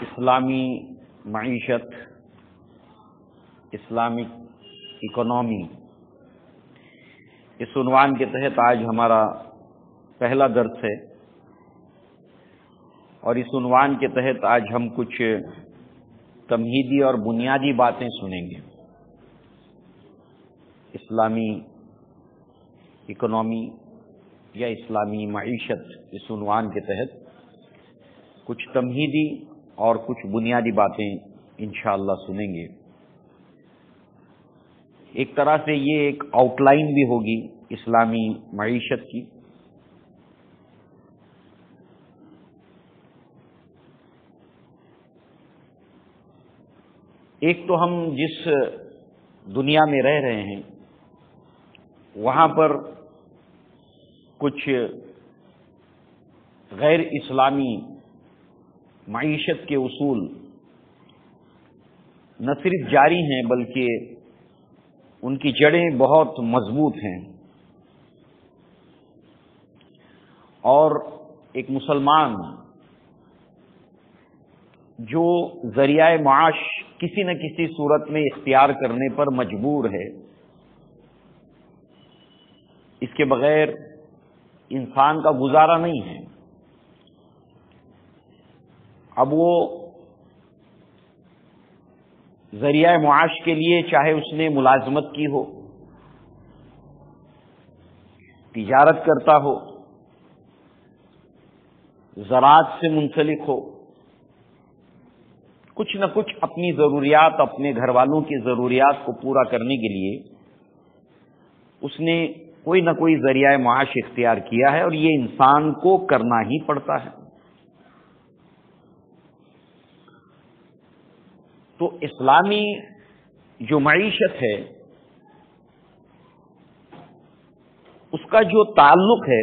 اسلامی معیشت، Islamic economy, اس عنوان کے تحت آج ہمارا پہلا درس ہے، اور اس عنوان کے تحت آج ہم کچھ تمہیدی اور بنیادی باتیں سنیں گے۔ اسلامی اکنامی یا اسلامی معیشت، اس عنوان کے تحت کچھ تمہیدی اور کچھ بنیادی باتیں انشاءاللہ سنیں گے۔ ایک طرح سے یہ ایک آؤٹ لائن بھی ہوگی اسلامی معیشت کی۔ ایک تو ہم جس دنیا میں رہ رہے ہیں وہاں پر کچھ غیر اسلامی معیشت کے اصول نہ صرف جاری ہیں بلکہ ان کی جڑیں بہت مضبوط ہیں، اور ایک مسلمان جو ذریعہ معاش کسی نہ کسی صورت میں اختیار کرنے پر مجبور ہے، اس کے بغیر انسان کا گزارا نہیں ہے۔ اب وہ ذریعہ معاش کے لیے چاہے اس نے ملازمت کی ہو، تجارت کرتا ہو، زراعت سے منسلک ہو، کچھ نہ کچھ اپنی ضروریات، اپنے گھر والوں کی ضروریات کو پورا کرنے کے لیے اس نے کوئی نہ کوئی ذریعہ معاش اختیار کیا ہے، اور یہ انسان کو کرنا ہی پڑتا ہے۔ تو اسلامی جو معیشت ہے اس کا جو تعلق ہے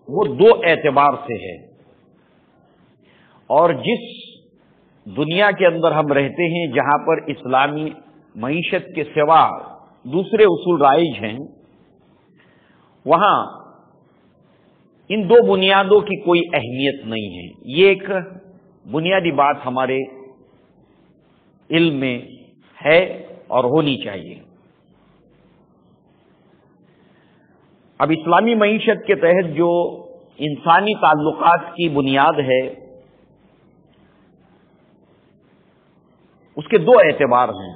وہ دو اعتبار سے ہے، اور جس دنیا کے اندر ہم رہتے ہیں جہاں پر اسلامی معیشت کے سوا دوسرے اصول رائج ہیں، وہاں ان دو بنیادوں کی کوئی اہمیت نہیں ہے۔ یہ ایک بنیادی بات ہمارے علم میں ہے اور ہونی چاہیے۔ اب اسلامی معیشت کے تحت جو انسانی تعلقات کی بنیاد ہے اس کے دو اعتبار ہیں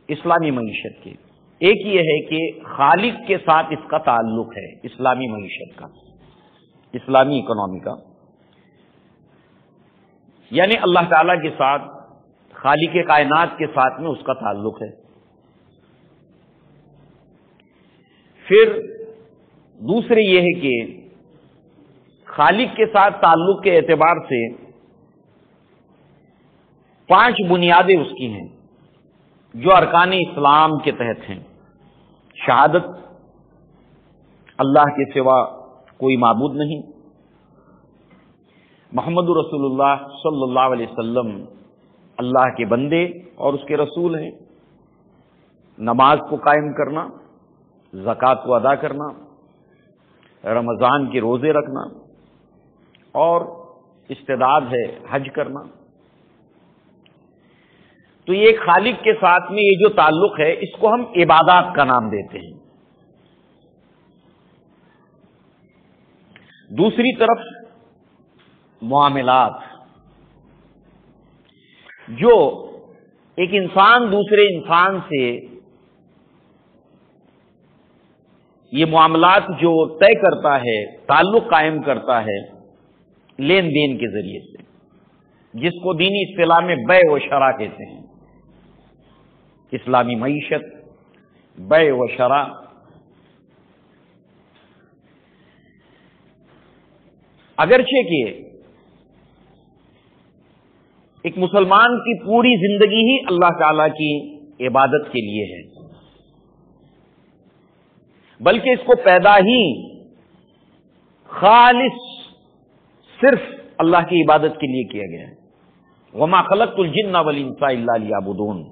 اسلامی معیشت کے۔ ایک یہ ہے کہ خالق کے ساتھ اس کا تعلق ہے، اسلامی معیشت کا، اسلامی اکنامی کا، یعنی اللہ تعالی کے ساتھ، خالق کائنات کے ساتھ میں اس کا تعلق ہے۔ پھر دوسرے یہ ہے کہ خالق کے ساتھ تعلق کے اعتبار سے 5 بنیادیں اس کی ہیں جو ارکان اسلام کے تحت ہیں۔ شہادت اللہ کے سوا کوئی معبود نہیں، محمد رسول اللہ صلی اللہ علیہ وسلم اللہ کے بندے اور اس کے رسول ہیں، نماز کو قائم کرنا، زکوٰۃ کو ادا کرنا، رمضان کے روزے رکھنا، اور استعداد ہے حج کرنا۔ تو یہ خالق کے ساتھ میں یہ جو تعلق ہے اس کو ہم عبادات کا نام دیتے ہیں۔ دوسری طرف معاملات، جو ایک انسان دوسرے انسان سے یہ معاملات جو طے کرتا ہے، تعلق قائم کرتا ہے لین دین کے ذریعے سے، جس کو دینی اصطلاح میں بیع و شراء کہتے ہیں۔ اسلامی معیشت، بیع و شراء، اگرچہ کہ ایک مسلمان کی پوری زندگی ہی اللہ تعالی کی عبادت کے لیے ہے، بلکہ اس کو پیدا ہی خالص صرف اللہ کی عبادت کے لیے کیا گیا ہے۔ وَمَا خَلَقْتُ الْجِنَّ وَالْإِنسَ إِلَّا لِيَعْبُدُونِ،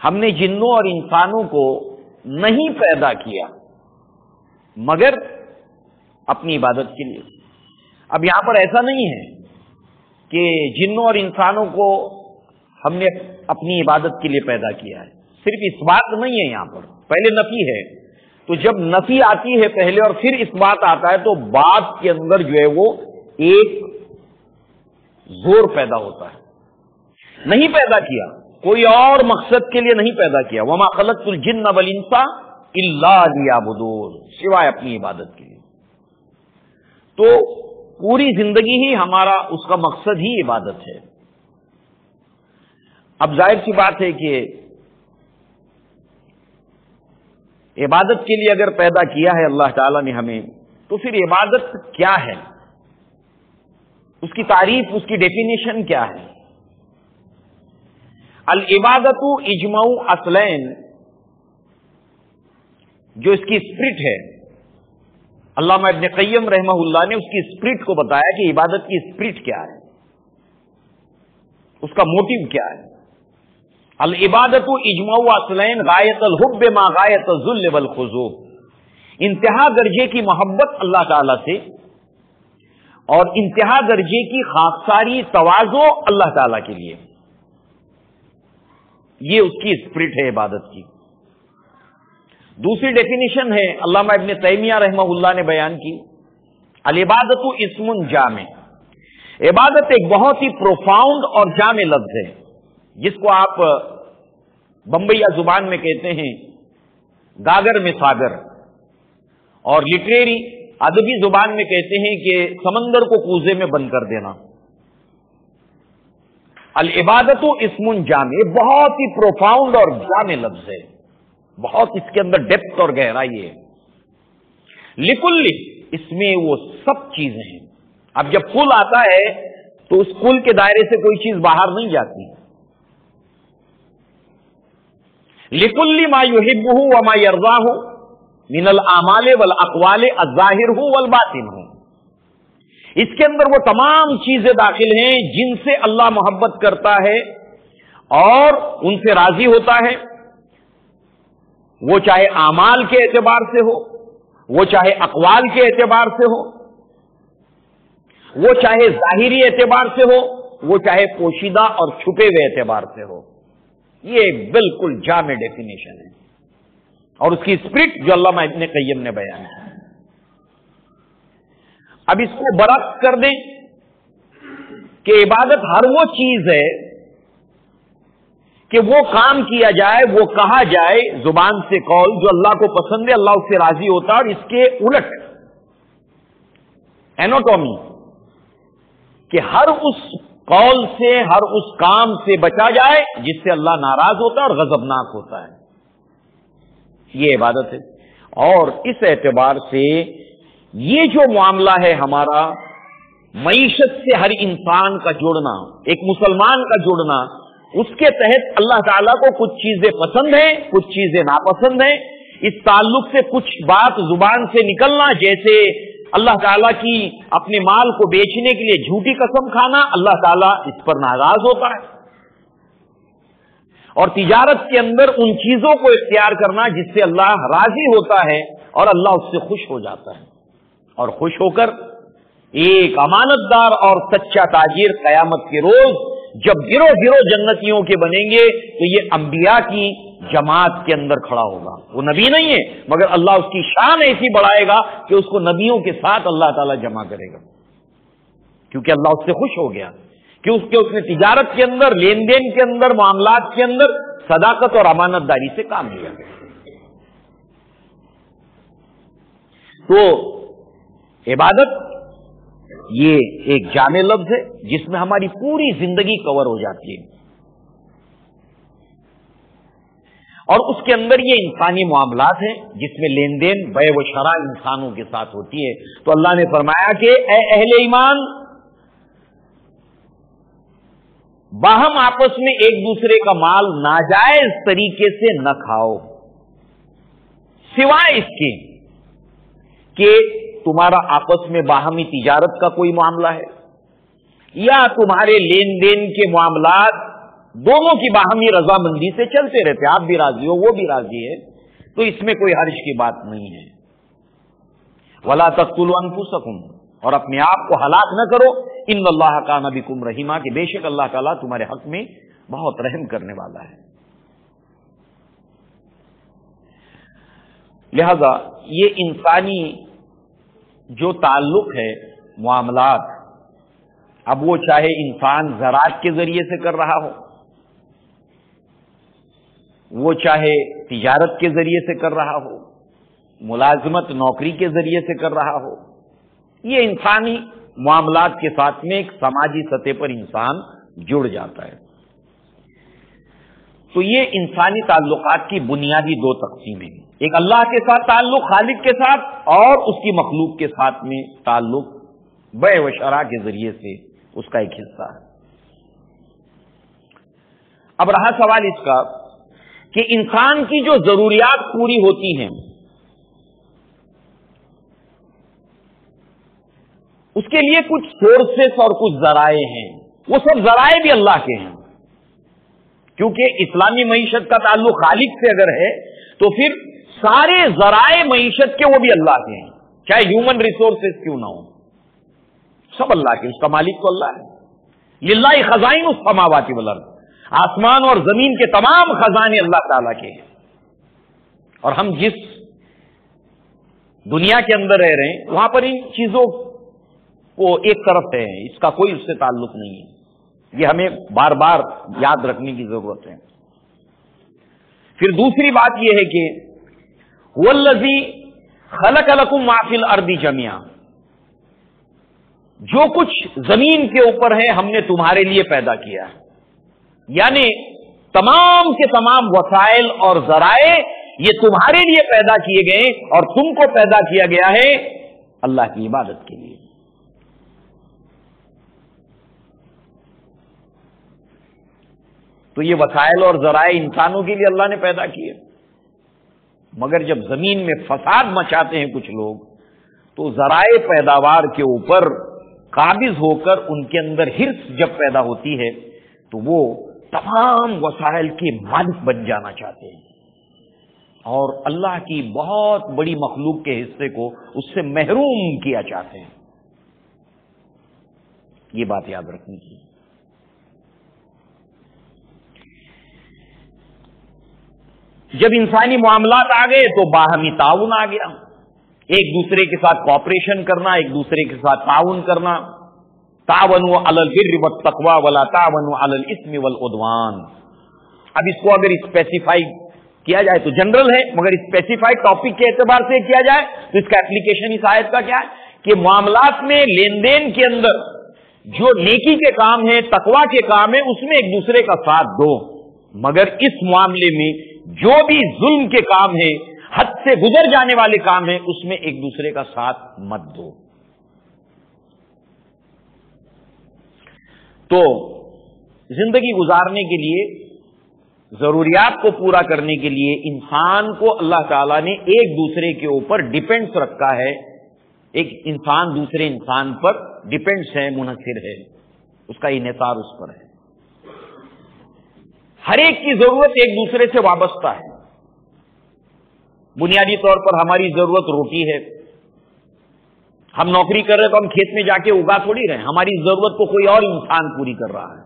ہم نے جنوں اور انسانوں کو نہیں پیدا کیا مگر اپنی عبادت کے لیے۔ اب یہاں پر ایسا نہیں ہے کہ جنوں اور انسانوں کو ہم نے اپنی عبادت کے لیے پیدا کیا ہے، صرف اس بات نہیں ہے، یہاں پر پہلے نفی ہے، تو جب نفی آتی ہے پہلے اور پھر اس بات آتا ہے تو بات کے اندر جو ہے وہ ایک زور پیدا ہوتا ہے۔ نہیں پیدا کیا، کوئی اور مقصد کے لیے نہیں پیدا کیا، وما خلقت الجن والانس الا لیعبدون، سوائے اپنی عبادت کے لیے۔ تو پوری زندگی ہی ہمارا اس کا مقصد ہی عبادت ہے۔ اب ظاہر سی بات ہے کہ عبادت کے لیے اگر پیدا کیا ہے اللہ تعالیٰ نے ہمیں، تو پھر عبادت کیا ہے، اس کی تعریف، اس کی ڈیفینیشن کیا ہے؟ العبادت اجماع اصلین، جو اس کی اسپرٹ ہے، علامہ ابن قیم رحمہ اللہ نے اس کی اسپرٹ کو بتایا کہ عبادت کی اسپرٹ کیا ہے، اس کا موٹیو کیا ہے۔ العبادت اجماع اصلین غایت الحب ما غایت الذل والخضوع، انتہا درجے کی محبت اللہ تعالی سے اور انتہا درجے کی خاکساری تواضع اللہ تعالی کے لیے، یہ اس کی اسپرٹ ہے عبادت کی۔ دوسری ڈیفینیشن ہے علامہ ابن تیمیہ رحمہ اللہ نے بیان کی، العبادت اسم جامع، عبادت ایک بہت ہی پروفاؤنڈ اور جامع لفظ ہے، جس کو آپ بمبئیا زبان میں کہتے ہیں گاگر میں ساگر، اور لٹریری ادبی زبان میں کہتے ہیں کہ سمندر کو کوزے میں بند کر دینا۔ العبادت اسم جامع بہت ہی پروفاؤنڈ اور جامع لفظ ہے، بہت اس کے اندر ڈیپتھ اور گہرائی ہے۔ لکل، اس میں وہ سب چیزیں ہیں۔ اب جب کل آتا ہے تو اس کل کے دائرے سے کوئی چیز باہر نہیں جاتی۔ لکل ما یحبہ وما یرضاہ من الاعمال والاقوال الظاہر والباطن، اس کے اندر وہ تمام چیزیں داخل ہیں جن سے اللہ محبت کرتا ہے اور ان سے راضی ہوتا ہے، وہ چاہے اعمال کے اعتبار سے ہو، وہ چاہے اقوال کے اعتبار سے ہو، وہ چاہے ظاہری اعتبار سے ہو، وہ چاہے پوشیدہ اور چھپے ہوئے اعتبار سے ہو۔ یہ بالکل جامع ڈیفینیشن ہے، اور اس کی اسپرٹ جو علامہ ابن قیم نے بیان کی۔ اب اس کو برعکس کر دیں کہ عبادت ہر وہ چیز ہے کہ وہ کام کیا جائے، وہ کہا جائے زبان سے قول جو اللہ کو پسند ہے، اللہ اس سے راضی ہوتا ہے، اور اس کے الٹ اینوٹومی کہ ہر اس قول سے، ہر اس کام سے بچا جائے جس سے اللہ ناراض ہوتا ہے اور غضبناک ہوتا ہے، یہ عبادت ہے۔ اور اس اعتبار سے یہ جو معاملہ ہے ہمارا معیشت سے ہر انسان کا جوڑنا، ایک مسلمان کا جوڑنا، اس کے تحت اللہ تعالیٰ کو کچھ چیزیں پسند ہیں، کچھ چیزیں ناپسند ہیں، اس تعلق سے کچھ بات زبان سے نکلنا، جیسے اللہ تعالیٰ کی اپنے مال کو بیچنے کے لیے جھوٹی قسم کھانا، اللہ تعالیٰ اس پر ناراض ہوتا ہے، اور تجارت کے اندر ان چیزوں کو اختیار کرنا جس سے اللہ راضی ہوتا ہے اور اللہ اس سے خوش ہو جاتا ہے، اور خوش ہو کر ایک امانت دار اور سچا تاجر قیامت کے روز جب گروہ گروہ جنتیوں کے بنیں گے تو یہ انبیاء کی جماعت کے اندر کھڑا ہوگا۔ وہ نبی نہیں ہے مگر اللہ اس کی شان ایسی بڑھائے گا کہ اس کو نبیوں کے ساتھ اللہ تعالیٰ جمع کرے گا، کیونکہ اللہ اس سے خوش ہو گیا کہ اس نے تجارت کے اندر، لین دین کے اندر، معاملات کے اندر صداقت اور امانت داری سے کام لیا۔ تو عبادت یہ ایک جامع لفظ ہے جس میں ہماری پوری زندگی کور ہو جاتی ہے، اور اس کے اندر یہ انسانی معاملات ہیں جس میں لین دین، بے و شراء انسانوں کے ساتھ ہوتی ہے۔ تو اللہ نے فرمایا کہ اے اہل ایمان، باہم آپس میں ایک دوسرے کا مال ناجائز طریقے سے نہ کھاؤ، سوائے اس کے کہ تمہارا آپس میں باہمی تجارت کا کوئی معاملہ ہے یا تمہارے لین دین کے معاملات دونوں کی باہمی رضامندی سے چلتے رہتے، آپ بھی راضی ہو وہ بھی راضی ہے، تو اس میں کوئی حرج کی بات نہیں ہے۔ وَلَا تَقْتُلُوا أَنفُسَكُمْ، اور اپنے آپ کو ہلاک نہ کرو. ان اللہ کان بکم رحیما، کہ بے شک اللہ تعالیٰ تمہارے حق میں بہت رحم کرنے والا ہے. لہذا یہ انسانی جو تعلق ہے، معاملات، اب وہ چاہے انسان زراعت کے ذریعے سے کر رہا ہو، وہ چاہے تجارت کے ذریعے سے کر رہا ہو، ملازمت نوکری کے ذریعے سے کر رہا ہو، یہ انسانی معاملات کے ساتھ میں ایک سماجی سطح پر انسان جڑ جاتا ہے. تو یہ انسانی تعلقات کی بنیادی دو تقسیمیں ہیں، ایک اللہ کے ساتھ تعلق، خالق کے ساتھ، اور اس کی مخلوق کے ساتھ میں تعلق بیع و شراء کے ذریعے سے اس کا ایک حصہ ہے. اب رہا سوال اس کا کہ انسان کی جو ضروریات پوری ہوتی ہیں اس کے لیے کچھ سورسز اور کچھ ذرائع ہیں، وہ سب ذرائع بھی اللہ کے ہیں، کیونکہ اسلامی معیشت کا تعلق خالق سے اگر ہے تو پھر سارے ذرائع معیشت کے وہ بھی اللہ کے ہیں، چاہے ہیومن ریسورسز کیوں نہ ہو، سب اللہ کے، اس کا مالک تو اللہ ہے. للہ خزائن السماوات والارض، آسمان اور زمین کے تمام خزانے اللہ تعالیٰ کے ہیں. اور ہم جس دنیا کے اندر رہ رہے ہیں وہاں پر ان چیزوں کو ایک طرف ہے، اس کا کوئی اس سے تعلق نہیں ہے. یہ ہمیں بار بار یاد رکھنے کی ضرورت ہے. پھر دوسری بات یہ ہے کہ والذی خلق لکم ما فی الارض جميعا، جو کچھ زمین کے اوپر ہے ہم نے تمہارے لیے پیدا کیا ہے، یعنی تمام کے تمام وسائل اور ذرائع یہ تمہارے لیے پیدا کیے گئے اور تم کو پیدا کیا گیا ہے اللہ کی عبادت کے لیے. تو یہ وسائل اور ذرائع انسانوں کے لیے اللہ نے پیدا کیے، مگر جب زمین میں فساد مچاتے ہیں کچھ لوگ تو ذرائع پیداوار کے اوپر قابض ہو کر ان کے اندر ہرس جب پیدا ہوتی ہے تو وہ تمام وسائل کے مالک بن جانا چاہتے ہیں اور اللہ کی بہت بڑی مخلوق کے حصے کو اس سے محروم کیا چاہتے ہیں. یہ بات یاد رکھنی چاہیے. جب انسانی معاملات آ گئے تو باہمی تعاون آ گیا، ایک دوسرے کے ساتھ کوآپریشن کرنا، ایک دوسرے کے ساتھ تعاون کرنا. تعاونوا علی البر والتقوی ولا تعاونوا علی الاثم والعدوان. اب اس کو اگر اسپیسیفائی کیا جائے تو جنرل ہے، مگر اسپیسیفائی ٹاپک کے اعتبار سے کیا جائے تو اس کا اپلیکیشن اس آیت کا کیا ہے کہ معاملات میں لین دین کے اندر جو نیکی کے کام ہیں، تقوی کے کام ہیں، اس میں ایک دوسرے کا ساتھ دو، مگر اس معاملے میں جو بھی ظلم کے کام ہیں، حد سے گزر جانے والے کام ہیں، اس میں ایک دوسرے کا ساتھ مت دو. تو زندگی گزارنے کے لیے، ضروریات کو پورا کرنے کے لیے انسان کو اللہ تعالیٰ نے ایک دوسرے کے اوپر ڈیپینڈس رکھا ہے. ایک انسان دوسرے انسان پر ڈیپینڈس ہے، منحصر ہے، اس کا انحصار اس پر ہے. ہر ایک کی ضرورت ایک دوسرے سے وابستہ ہے. بنیادی طور پر ہماری ضرورت روٹی ہے. ہم نوکری کر رہے تو ہم کھیت میں جا کے اگا تھوڑی رہے، ہماری ضرورت کو کوئی اور انسان پوری کر رہا ہے.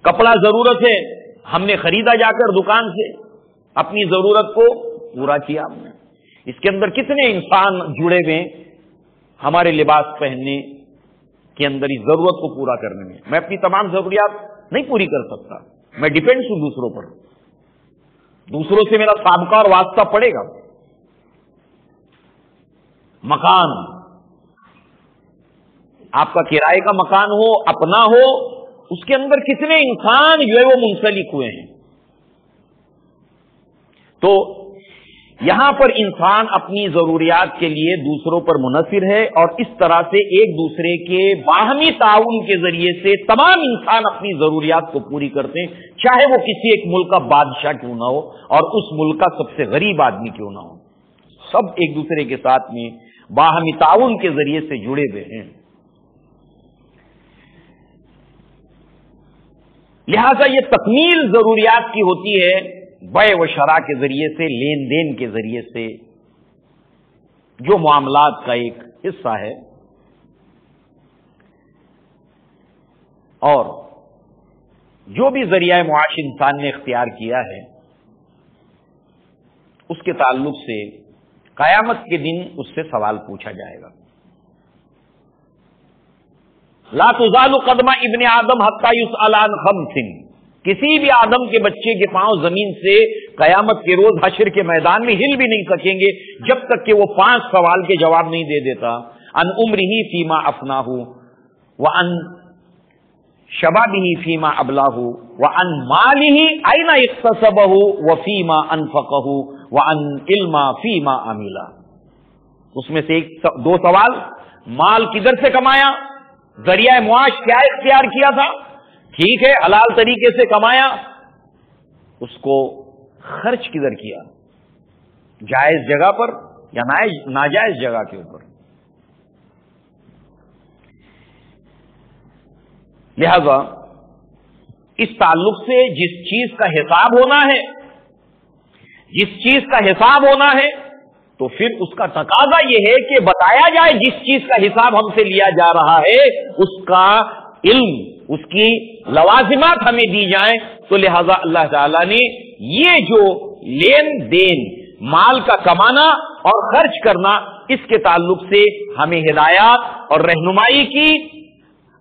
کپڑا ضرورت ہے، ہم نے خریدا جا کر دکان سے، اپنی ضرورت کو پورا کیا ہم نے. اس کے اندر کتنے انسان جڑے ہوئے ہمارے لباس پہننے کے اندر اس ضرورت کو پورا کرنے میں. میں اپنی تمام ضروریات نہیں پوری کر سکتا، میں ڈیپینڈ ہوں دوسروں پر، دوسروں سے میرا سابقہ اور واسطہ پڑے گا. مکان، آپ کا کرائے کا مکان ہو، اپنا ہو، اس کے اندر کتنے انسان جو ہے وہ منسلک ہوئے ہیں. تو یہاں پر انسان اپنی ضروریات کے لیے دوسروں پر منحصر ہے اور اس طرح سے ایک دوسرے کے باہمی تعاون کے ذریعے سے تمام انسان اپنی ضروریات کو پوری کرتے ہیں، چاہے وہ کسی ایک ملک کا بادشاہ کیوں نہ ہو اور اس ملک کا سب سے غریب آدمی کیوں نہ ہو. سب ایک دوسرے کے ساتھ میں باہمی تعاون کے ذریعے سے جڑے ہوئے ہیں. لہذا یہ تکمیل ضروریات کی ہوتی ہے بیع و شراء کے ذریعے سے، لین دین کے ذریعے سے. جو معاملات کا ایک حصہ ہے، اور جو بھی ذریعہ معاش انسان نے اختیار کیا ہے اس کے تعلق سے قیامت کے دن اس سے سوال پوچھا جائے گا۔ لا تزال قدم ابن آدم حتی یسأل عن خمس، کسی بھی آدم کے بچے کے پاؤں زمین سے قیامت کے روز حشر کے میدان میں ہل بھی نہیں سکیں گے جب تک کہ وہ 5 سوال کے جواب نہیں دے دیتا۔ عن عمرہ فیما افناہ، وعن شبابہ فیما ابلاہ، وعن مالہ این اکتسبہ وفیما انفقہ، وعن علم فیما عملہ۔ اس میں سے 2 سوال، مال کدھر سے کمایا، ذریعہ معاش کیا اختیار کیا تھا، ٹھیک ہے حلال طریقے سے کمایا، اس کو خرچ کدھر کیا، جائز جگہ پر یا ناجائز جگہ کے اوپر۔ لہذا اس تعلق سے جس چیز کا حساب ہونا ہے، جس چیز کا حساب ہونا ہے، تو پھر اس کا تقاضا یہ ہے کہ بتایا جائے جس چیز کا حساب ہم سے لیا جا رہا ہے اس کا علم، اس کی لوازمات ہمیں دی جائیں۔ تو لہذا اللہ تعالی نے یہ جو لین دین، مال کا کمانا اور خرچ کرنا، اس کے تعلق سے ہمیں ہدایات اور رہنمائی کی،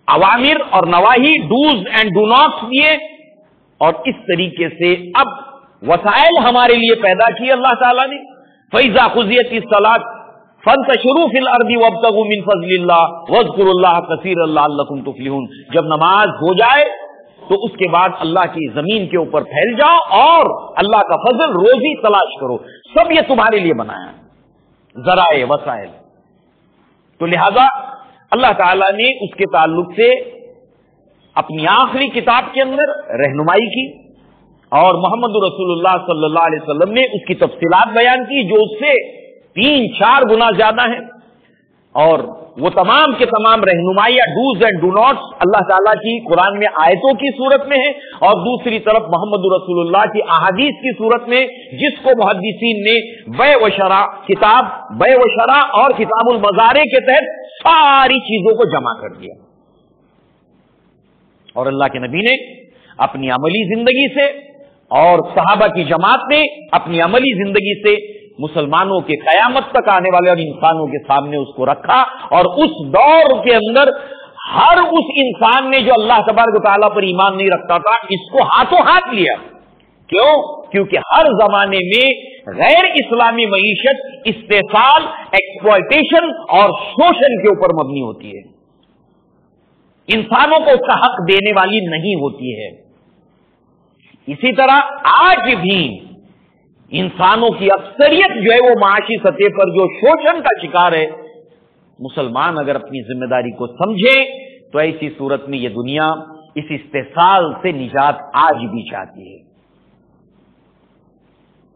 اوامر اور نواہی، ڈوز اینڈ ڈو ناٹس دیے، اور اس طریقے سے اب وسائل ہمارے لیے پیدا کیے اللہ تعالیٰ نے۔ فَإِذَا قُضِيَتِ الصَّلَاةُ فَانتَشِرُوا فِي الْأَرْضِ وَابْتَغُوا مِنْ فَضْلِ اللَّهِ وَاذْكُرُوا اللَّهَ كَثِيرًا لَعَلَّكُمْ تُفْلِحُونَ۔ جب نماز ہو جائے تو اس کے بعد اللہ کی زمین کے اوپر پھیل جاؤ اور اللہ کا فضل، روزی تلاش کرو، سب یہ تمہارے لیے بنایا ہے، ذرائع وسائل۔ تو لہذا اللہ تعالیٰ نے اس کے تعلق سے اپنی آخری کتاب کے اندر رہنمائی کی، اور محمد رسول اللہ صلی اللہ علیہ وسلم نے اس کی تفصیلات بیان کی جو اس سے 3-4 گنا زیادہ ہیں، اور وہ تمام کے تمام رہنمائیاں، ڈوز اینڈ ڈو ناٹس اللہ تعالیٰ کی قرآن میں آیتوں کی صورت میں ہیں، اور دوسری طرف محمد رسول اللہ کی احادیث کی صورت میں، جس کو محدثین نے بیع و شراء، کتاب بیع و شراء اور کتاب المزارع کے تحت ساری چیزوں کو جمع کر دیا۔ اور اللہ کے نبی نے اپنی عملی زندگی سے اور صحابہ کی جماعت نے اپنی عملی زندگی سے مسلمانوں کے قیامت تک آنے والے اور انسانوں کے سامنے اس کو رکھا، اور اس دور کے اندر ہر اس انسان نے جو اللہ تبارک و تعالیٰ پر ایمان نہیں رکھتا تھا اس کو ہاتھوں ہاتھ لیا۔ کیوں؟ کیونکہ ہر زمانے میں غیر اسلامی معیشت استحصال، ایکسپلائٹیشن اور شوشن کے اوپر مبنی ہوتی ہے، انسانوں کو اس کا حق دینے والی نہیں ہوتی ہے۔ اسی طرح آج بھی انسانوں کی اکثریت جو ہے وہ معاشی سطح پر جو شوشن کا شکار ہے، مسلمان اگر اپنی ذمہ داری کو سمجھے تو ایسی صورت میں یہ دنیا اس استحصال سے نجات آج بھی چاہتی ہے،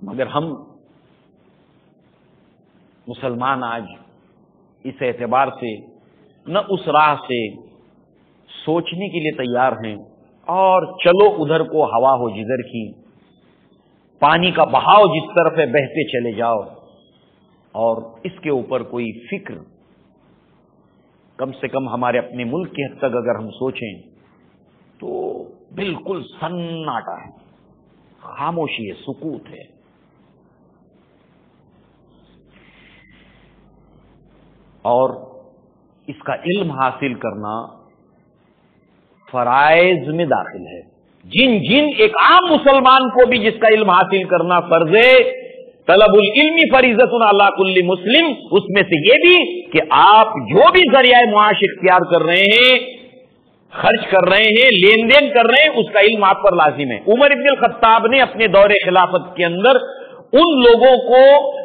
مگر ہم مسلمان آج اس اعتبار سے نہ اس راہ سے سوچنے کے لیے تیار ہیں، اور چلو ادھر کو ہوا ہو جدھر کی، پانی کا بہاؤ جس طرف ہے بہتے چلے جاؤ، اور اس کے اوپر کوئی فکر کم سے کم ہمارے اپنے ملک کی حد تک اگر ہم سوچیں تو بالکل سناٹا ہے، خاموشی ہے، سکوت ہے۔ اور اس کا علم حاصل کرنا فرائض میں داخل ہے، جن ایک عام مسلمان کو بھی جس کا علم حاصل کرنا فرض ہے، طلب العلم فریضۃ علی کل مسلم، اس میں سے یہ بھی کہ آپ جو بھی ذریعہ معاش اختیار کر رہے ہیں، خرچ کر رہے ہیں، لین دین کر رہے ہیں، اس کا علم آپ پر لازم ہے۔ عمر ابن الخطاب نے اپنے دور خلافت کے اندر ان لوگوں کو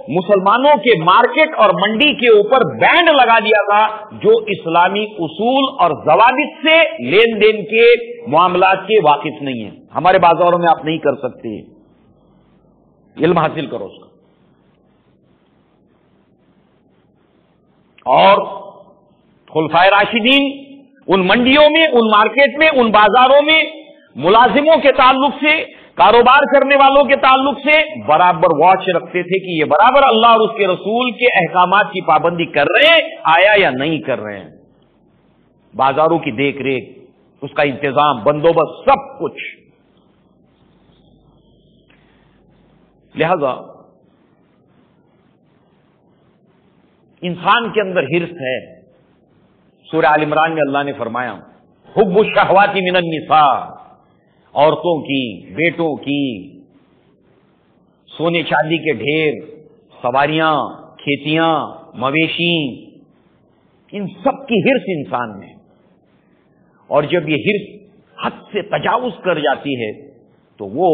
مسلمانوں کے مارکیٹ اور منڈی کے اوپر بینڈ لگا دیا تھا جو اسلامی اصول اور ضوابط سے لین دین کے معاملات کے واقف نہیں ہیں۔ ہمارے بازاروں میں آپ نہیں کر سکتے، علم حاصل کرو اس کا۔ اور خلفائے راشدین ان منڈیوں میں، ان مارکیٹ میں، ان بازاروں میں ملازموں کے تعلق سے کاروبار کرنے والوں کے تعلق سے برابر واچ رکھتے تھے کہ یہ برابر اللہ اور اس کے رسول کے احکامات کی پابندی کر رہے ہیں آیا یا نہیں کر رہے ہیں. بازاروں کی دیکھ ریکھ، اس کا انتظام، بندوبست، سب کچھ. لہذا انسان کے اندر ہرس ہے. سورہ آل عمران میں اللہ نے فرمایا حب الشہوات من النساء، عورتوں کی، بیٹوں کی، سونے چاندی کے ڈھیر، سواریاں، کھیتیاں، مویشی، ان سب کی ہرس انسان میں. اور جب یہ ہرس حد سے تجاوز کر جاتی ہے تو وہ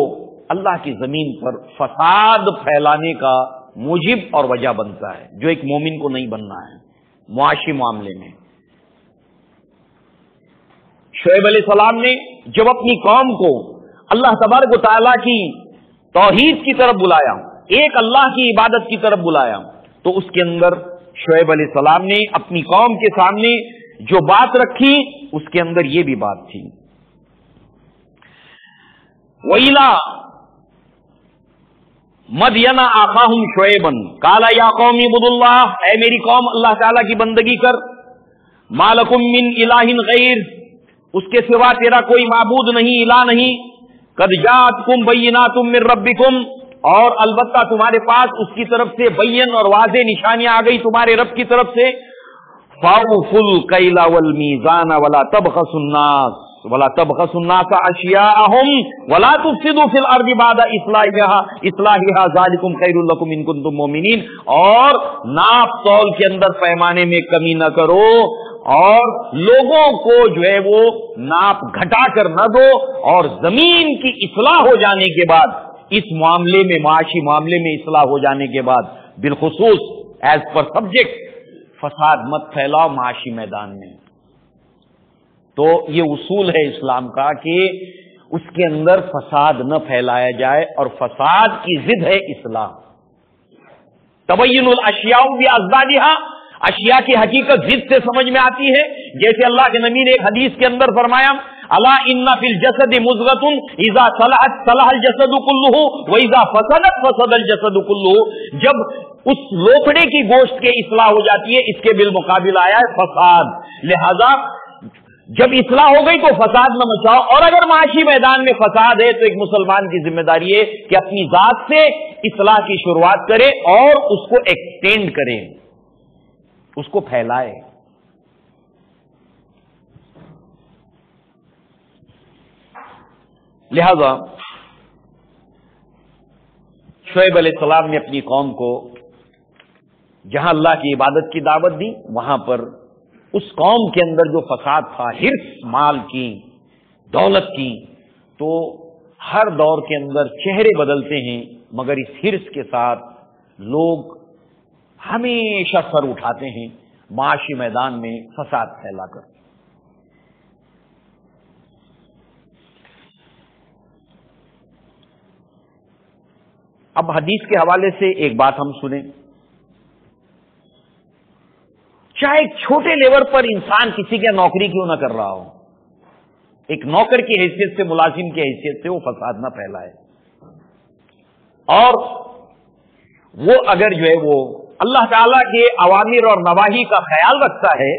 اللہ کی زمین پر فساد پھیلانے کا موجب اور وجہ بنتا ہے، جو ایک مومن کو نہیں بننا ہے. معاشی معاملے میں شعیب علیہ السلام نے جب اپنی قوم کو اللہ تبارک و تعالیٰ کی توحید کی طرف بلایا، ایک اللہ کی عبادت کی طرف بلایا، تو اس کے اندر شعیب علیہ السلام نے اپنی قوم کے سامنے جو بات رکھی اس کے اندر یہ بھی بات تھی. وَإِلَىٰ مَدْيَنَ أَخَاهُمْ شُعَيْبًا قَالَ يَا قَوْمِ اعْبُدُوا اللَّهَ، اے میری قوم اللہ تعالیٰ کی بندگی کر. مَا لَكُم مِّنْ إِلَٰهٍ غَيْرُ، اس کے سوا تیرا کوئی معبود نہیں، الہ نہیں. قَدْ جَاءَتْكُمْ بَيِّنَاتٌ مِّن رَّبِّكُمْ، اور البتہ تمہارے پاس اس کی طرف سے بین اور واضح نشانیاں آ گئی تمہارے رب کی طرف سے. فَأَوْفُوا الْكَيْلَ وَالْمِيزَانَ وَلَا تَبْخَسُوا النَّاسَ أَشْيَاءَهُمْ وَلَا تُفْسِدُوا فِي الْأَرْضِ بَعْدَ إِصْلَاحِهَا ذَلِكُمْ خَيْرٌ لَكُمْ إِن كُنتُم مُّؤْمِنِينَ. اور ناپ تول کے اندر پیمانے میں کمی نہ کرو، اور لوگوں کو جو ہے وہ ناپ گھٹا کر نہ دو، اور زمین کی اصلاح ہو جانے کے بعد، اس معاملے میں، معاشی معاملے میں اصلاح ہو جانے کے بعد بالخصوص ایز پر سبجیکٹ فساد مت پھیلاؤ معاشی میدان میں. تو یہ اصول ہے اسلام کا کہ اس کے اندر فساد نہ پھیلایا جائے، اور فساد کی ضد ہے اصلاح. تبین الاشیاء بازدادها، اشیاء کی حقیقت ضد سے سمجھ میں آتی ہے. جیسے اللہ کے نبی نے ایک حدیث کے اندر فرمایا الا ان فی الجسد مضغۃ اذا صلحت صلح الجسد كله واذا فسدت فسد الجسد كله. جب اس لوکڑے کی گوشت کے اصلاح ہو جاتی ہے، اس کے بالمقابل آیا ہے فساد. لہذا جب اصلاح ہو گئی تو فساد نہ مچاؤ. اور اگر معاشی میدان میں فساد ہے تو ایک مسلمان کی ذمہ داری ہے کہ اپنی ذات سے اصلاح کی شروعات کرے اور اس کو ایکسٹینڈ کرے، اس کو پھیلائے. لہذا شعیب علیہ السلام نے اپنی قوم کو جہاں اللہ کی عبادت کی دعوت دی، وہاں پر اس قوم کے اندر جو فساد تھا، ہرس مال کی، دولت کی، تو ہر دور کے اندر چہرے بدلتے ہیں، مگر اس ہرس کے ساتھ لوگ ہمیشہ سر اٹھاتے ہیں معاشی میدان میں فساد پھیلا کر. اب حدیث کے حوالے سے ایک بات ہم سنیں. چاہے ایک چھوٹے لیول پر انسان کسی کے نوکری کیوں نہ کر رہا ہو، ایک نوکر کی حیثیت سے، ملازم کی حیثیت سے وہ فساد نہ پھیلائے. اور وہ اگر جو ہے وہ اللہ تعالیٰ کے اوامر اور نواہی کا خیال رکھتا ہے،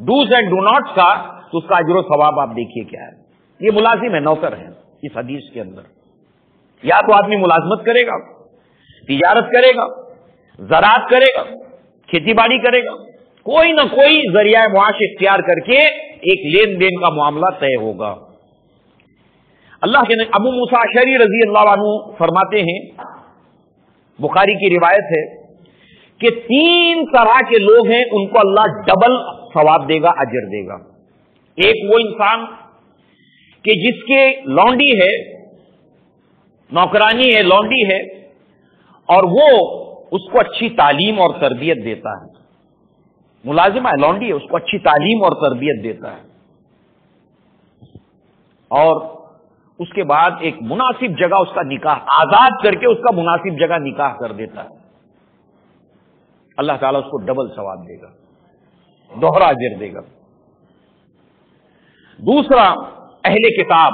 ڈوز اینڈ ڈو ناٹس کا، تو اس کا اجر و ثواب آپ دیکھیے کیا ہے. یہ ملازم ہے، نوکر ہے. اس حدیث کے اندر یا تو آدمی ملازمت کرے گا، تجارت کرے گا، زراعت کرے گا، کھیتی باڑی کرے گا، کوئی نہ کوئی ذریعہ معاش اختیار کر کے ایک لین دین کا معاملہ طے ہوگا. اللہ کے ابو موسیٰ اشعری رضی اللہ عنہ فرماتے ہیں، بخاری کی روایت ہے کہ 3 طرح کے لوگ ہیں، ان کو اللہ ڈبل ثواب دے گا، اجر دے گا. ایک وہ انسان کہ جس کے لونڈی ہے، نوکرانی ہے، لونڈی ہے، اور وہ اس کو اچھی تعلیم اور تربیت دیتا ہے. ملازمہ ہے، لونڈی ہے، اس کو اچھی تعلیم اور تربیت دیتا ہے، اور اس کے بعد ایک مناسب جگہ اس کا نکاح آزاد کر کے اس کا مناسب جگہ نکاح کر دیتا ہے. اللہ تعالیٰ اس کو ڈبل ثواب دے گا، دوہرا اجر دے گا. دوسرا، اہل کتاب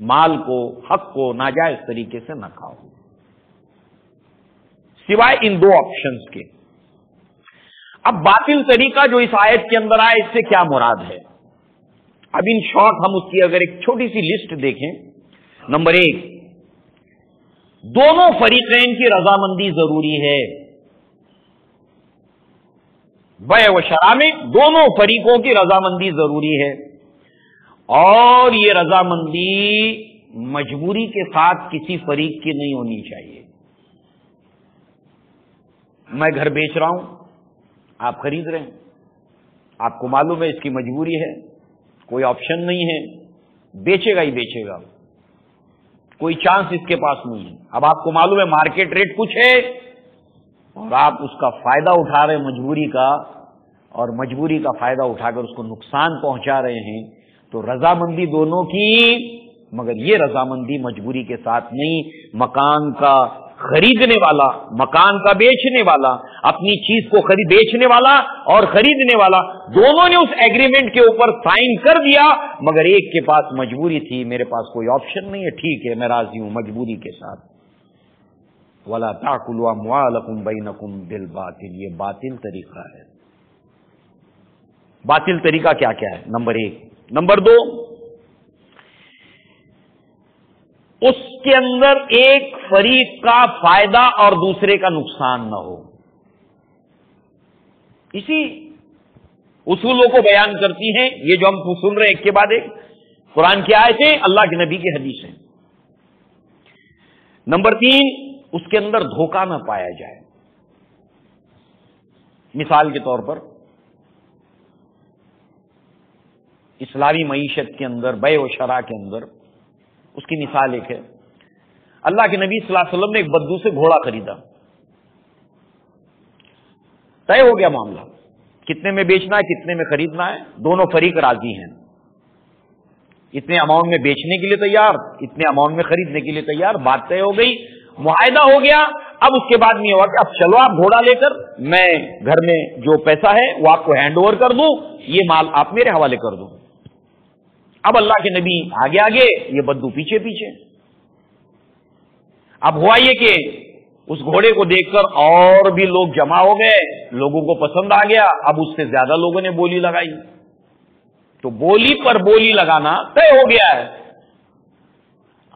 مال کو، حق کو ناجائز طریقے سے نہ کھاؤ، سوائے ان دو آپشنز کے۔ اب باطل طریقہ جو اس آیت کے اندر آئے، اس سے کیا مراد ہے؟ اب ان شارٹ ہم اس کی اگر ایک چھوٹی سی لسٹ دیکھیں۔ نمبر 1، دونوں فریقین کی رضامندی ضروری ہے۔ بیع و شراء میں دونوں فریقوں کی رضامندی ضروری ہے، اور یہ رضامندی مجبوری کے ساتھ کسی فریق کی نہیں ہونی چاہیے۔ میں گھر بیچ رہا ہوں، آپ خرید رہے ہیں، آپ کو معلوم ہے اس کی مجبوری ہے، کوئی آپشن نہیں ہے، بیچے گا ہی بیچے گا، کوئی چانس اس کے پاس نہیں ہے۔ اب آپ کو معلوم ہے مارکیٹ ریٹ کچھ ہے اور آپ اس کا فائدہ اٹھا رہے ہیں مجبوری کا، اور مجبوری کا فائدہ اٹھا کر اس کو نقصان پہنچا رہے ہیں، تو رضامندی دونوں کی، مگر یہ رضامندی مجبوری کے ساتھ نہیں۔ مکان کا خریدنے والا، مکان کا بیچنے والا، اپنی چیز کو بیچنے والا اور خریدنے والا دونوں نے اس ایگریمنٹ کے اوپر سائن کر دیا، مگر ایک کے پاس مجبوری تھی، میرے پاس کوئی آپشن نہیں ہے، ٹھیک ہے میں راضی ہوں مجبوری کے ساتھ۔ وَلَا تَأْكُلُوا أَمْوَالَكُمْ بَيْنَكُمْ بِالْبَاطِلِ، یہ باطل طریقہ ہے۔ باطل طریقہ کیا کیا ہے؟ نمبر 1۔ نمبر 2، اس کے اندر ایک فریق کا فائدہ اور دوسرے کا نقصان نہ ہو۔ اسی اصولوں کو بیان کرتی ہیں یہ جو ہم سن رہے ہیں، ایک کے بعد ایک، قرآن کی آیتیں، اللہ کے نبی کی حدیثیں۔ نمبر 3، اس کے اندر دھوکہ نہ پایا جائے۔ مثال کے طور پر اسلامی معیشت کے اندر، بیع و شراء کے اندر، اس کی مثال ایک ہے، اللہ کے نبی صلی اللہ علیہ وسلم نے ایک بدو سے گھوڑا خریدا، طے ہو گیا معاملہ، کتنے میں بیچنا ہے، کتنے میں خریدنا ہے، دونوں فریق راضی ہیں، اتنے اماؤنٹ میں بیچنے کے لیے تیار، اتنے اماؤنٹ میں خریدنے کے لیے تیار، بات طے ہو گئی، معاہدہ ہو گیا۔ اب اس کے بعد نہیں ہوا کہ اب چلو آپ گھوڑا لے کر، میں گھر میں جو پیسہ ہے وہ آپ کو ہینڈ اوور کر دوں، یہ مال آپ میرے حوالے کر دوں۔ اب اللہ کے نبی آگے آگے، یہ بدو پیچھے پیچھے۔ اب ہوا یہ کہ اس گھوڑے کو دیکھ کر اور بھی لوگ جمع ہو گئے، لوگوں کو پسند آ گیا، اب اس سے زیادہ لوگوں نے بولی لگائی، تو بولی پر بولی لگانا طے ہو گیا ہے،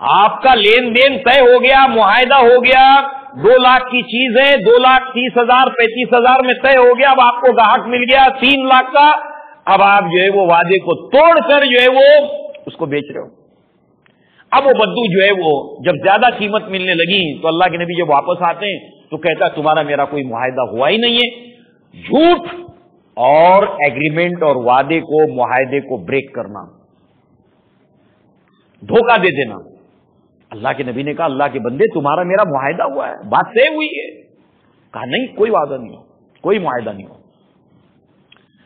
آپ کا لین دین طے ہو گیا، معاہدہ ہو گیا، 2 لاکھ کی چیز ہے، 2,30,000 35,000 میں طے ہو گیا، اب آپ کو گاہک مل گیا 3 لاکھ کا، اب آپ جو ہے وہ وعدے کو توڑ کر جو ہے وہ اس کو بیچ رہے ہو۔ اب وہ بدو جو ہے وہ جب زیادہ قیمت ملنے لگی تو اللہ کے نبی جب واپس آتے ہیں تو کہتا ہے تمہارا میرا کوئی معاہدہ ہوا ہی نہیں ہے۔ جھوٹ اور ایگریمنٹ اور وعدے کو، معاہدے کو بریک کرنا، دھوکہ دے دینا۔ اللہ کے نبی نے کہا اللہ کے بندے تمہارا میرا معاہدہ ہوا ہے، بات طے ہوئی ہے۔ کہا نہیں، کوئی وعدہ نہیں ہو، کوئی معاہدہ نہیں ہو۔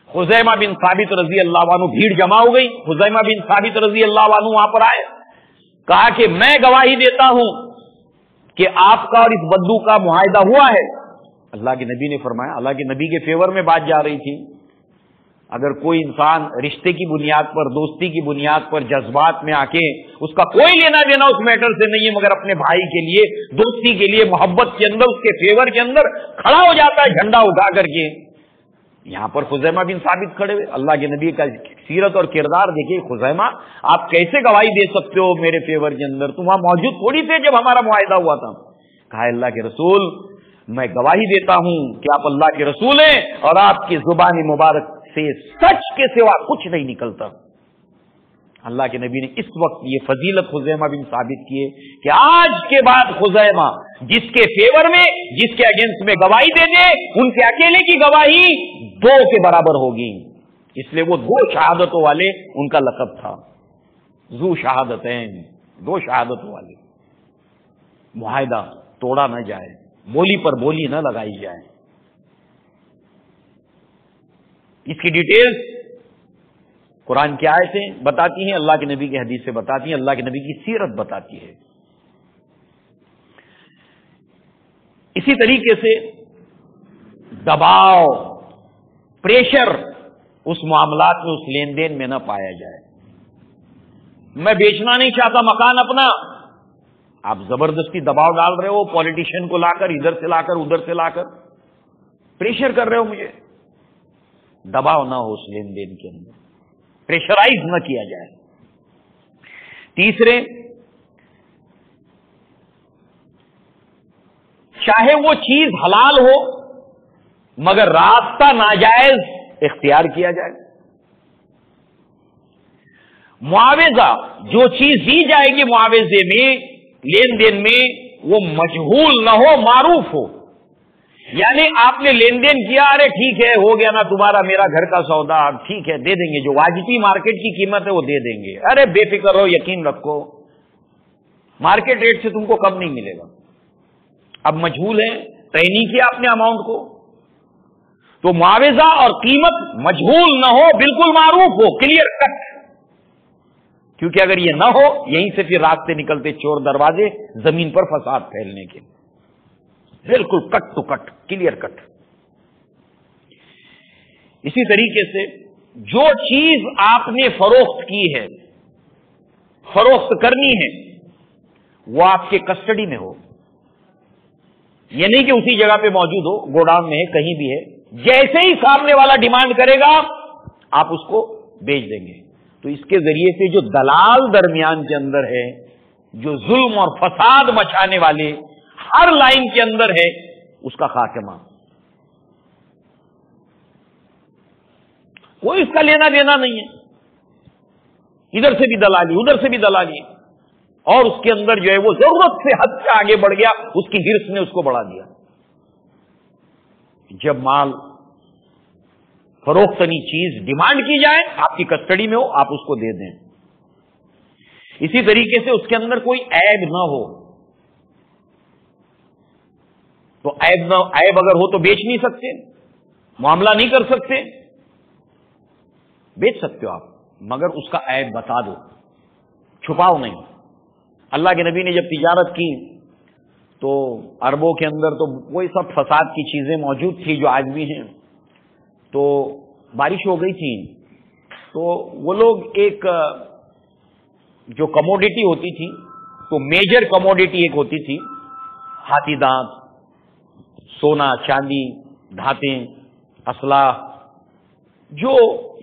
خزیمہ بن ثابت رضی اللہ عنہ، بھیڑ جمع ہو گئی، خزیمہ بن ثابت رضی اللہ عنہ وہاں پر آئے، کہا کہ میں گواہی دیتا ہوں کہ آپ کا اور اس بدو کا معاہدہ ہوا ہے۔ اللہ کے نبی نے فرمایا، اللہ کے نبی کے فیور میں بات جا رہی تھی، اگر کوئی انسان رشتے کی بنیاد پر، دوستی کی بنیاد پر، جذبات میں آ کے، اس کا کوئی لینا دینا اس میٹر سے نہیں ہے، مگر اپنے بھائی کے لیے، دوستی کے لیے، محبت کے اندر، اس کے فیور کے اندر کھڑا ہو جاتا ہے جھنڈا اٹھا کر کے۔ یہاں پر خزیمہ بن ثابت کھڑے ہوئے، اللہ کے نبی کا سیرت اور کردار دیکھیے، خزیمہ آپ کیسے گواہی دے سکتے ہو میرے فیور کے اندر، تم وہاں موجود تھوڑی تھے جب ہمارا معاہدہ ہوا تھا۔ کہا اللہ کے رسول میں گواہی دیتا ہوں کہ آپ اللہ کے رسول ہیں اور آپ کی زبان مبارک سے سچ کے سوا کچھ نہیں نکلتا۔ اللہ کے نبی نے اس وقت یہ فضیلت خزیمہ بن ثابت کی ہے کہ آج کے بعد خزیمہ جس کے فیور میں، جس کے اگینسٹ میں گواہی دے دے، ان کے اکیلے کی گواہی 2 کے برابر ہوگی، اس لیے وہ 2 شہادتوں والے ان کا لقب تھا، ذو شہادتین، 2 شہادتوں والے۔ معاہدہ توڑا نہ جائے، بولی پر بولی نہ لگائی جائے۔ اس کی ڈیٹیلز قرآن کی آیتیں بتاتی ہیں، اللہ کے نبی کی حدیث سے بتاتی ہیں، اللہ کے نبی کی سیرت بتاتی ہے۔ اسی طریقے سے دباؤ، پریشر اس معاملات میں، اس لین دین میں نہ پایا جائے۔ میں بیچنا نہیں چاہتا مکان اپنا، آپ زبردستی دباؤ ڈال رہے ہو، پولیٹیشین کو لا کر ادھر سے لا کر ادھر سے لا کر پریشر کر رہے ہو مجھے. دباؤ نہ ہو اس لین دین کے اندر، پریشرائز نہ کیا جائے. تیسرے، چاہے وہ چیز حلال ہو مگر راستہ ناجائز اختیار کیا جائے. معاوضہ جو چیز دی جائے گی معاوضے میں، لین دین میں، وہ مجہول نہ ہو، معروف ہو. یعنی آپ نے لین دین کیا، ارے ٹھیک ہے ہو گیا نا تمہارا میرا گھر کا سودا، ٹھیک ہے دے دیں گے، جو واجبی مارکیٹ کی قیمت ہے وہ دے دیں گے، ارے بے فکر ہو، یقین رکھو مارکیٹ ریٹ سے تم کو کم نہیں ملے گا. اب مجہول ہے، طے نہیں کیا اپنے اماؤنٹ کو، تو معاوضہ اور قیمت مجہول نہ ہو، بالکل معروف ہو، کلیئر کٹ. کیونکہ اگر یہ نہ ہو، یہیں سے پھر راستے نکلتے چور دروازے زمین پر فساد پھیلنے کے. بالکل cut to cut, clear cut. اسی طریقے سے جو چیز آپ نے فروخت کی ہے، فروخت کرنی ہے، وہ آپ کے کسٹڈی میں ہو. یہ نہیں کہ اسی جگہ پہ موجود ہو، گوڈاؤن میں ہے، کہیں بھی ہے، جیسے ہی سامنے والا ڈیمانڈ کرے گا آپ اس کو بیچ دیں گے. تو اس کے ذریعے سے جو دلال درمیان کے اندر ہے، جو ظلم اور فساد مچانے والے ہر لائن کے اندر ہے، اس کا خاتمہ. کوئی اس کا لینا دینا نہیں ہے، ادھر سے بھی دلالی ادھر سے بھی دلالی، اور اس کے اندر جو ہے وہ ضرورت سے حد سے آگے بڑھ گیا، اس کی ہرس نے اس کو بڑھا دیا. جب مال فروختنی چیز ڈیمانڈ کی جائے، آپ کی کسٹڈی میں ہو، آپ اس کو دے دیں. اسی طریقے سے اس کے اندر کوئی عیب نہ ہو. تو عیب اگر ہو تو بیچ نہیں سکتے، معاملہ نہیں کر سکتے. بیچ سکتے ہو آپ، مگر اس کا عیب بتا دو، چھپاؤ نہیں. اللہ کے نبی نے جب تجارت کی تو عربوں کے اندر تو وہی سب فساد کی چیزیں موجود تھی جو آج بھی ہیں. تو بارش ہو گئی تھی تو وہ لوگ ایک جو کموڈیٹی ہوتی تھی، تو میجر کموڈیٹی ایک ہوتی تھی ہاتھی دانت، سونا چاندی، دھاتیں، اسلحہ، جو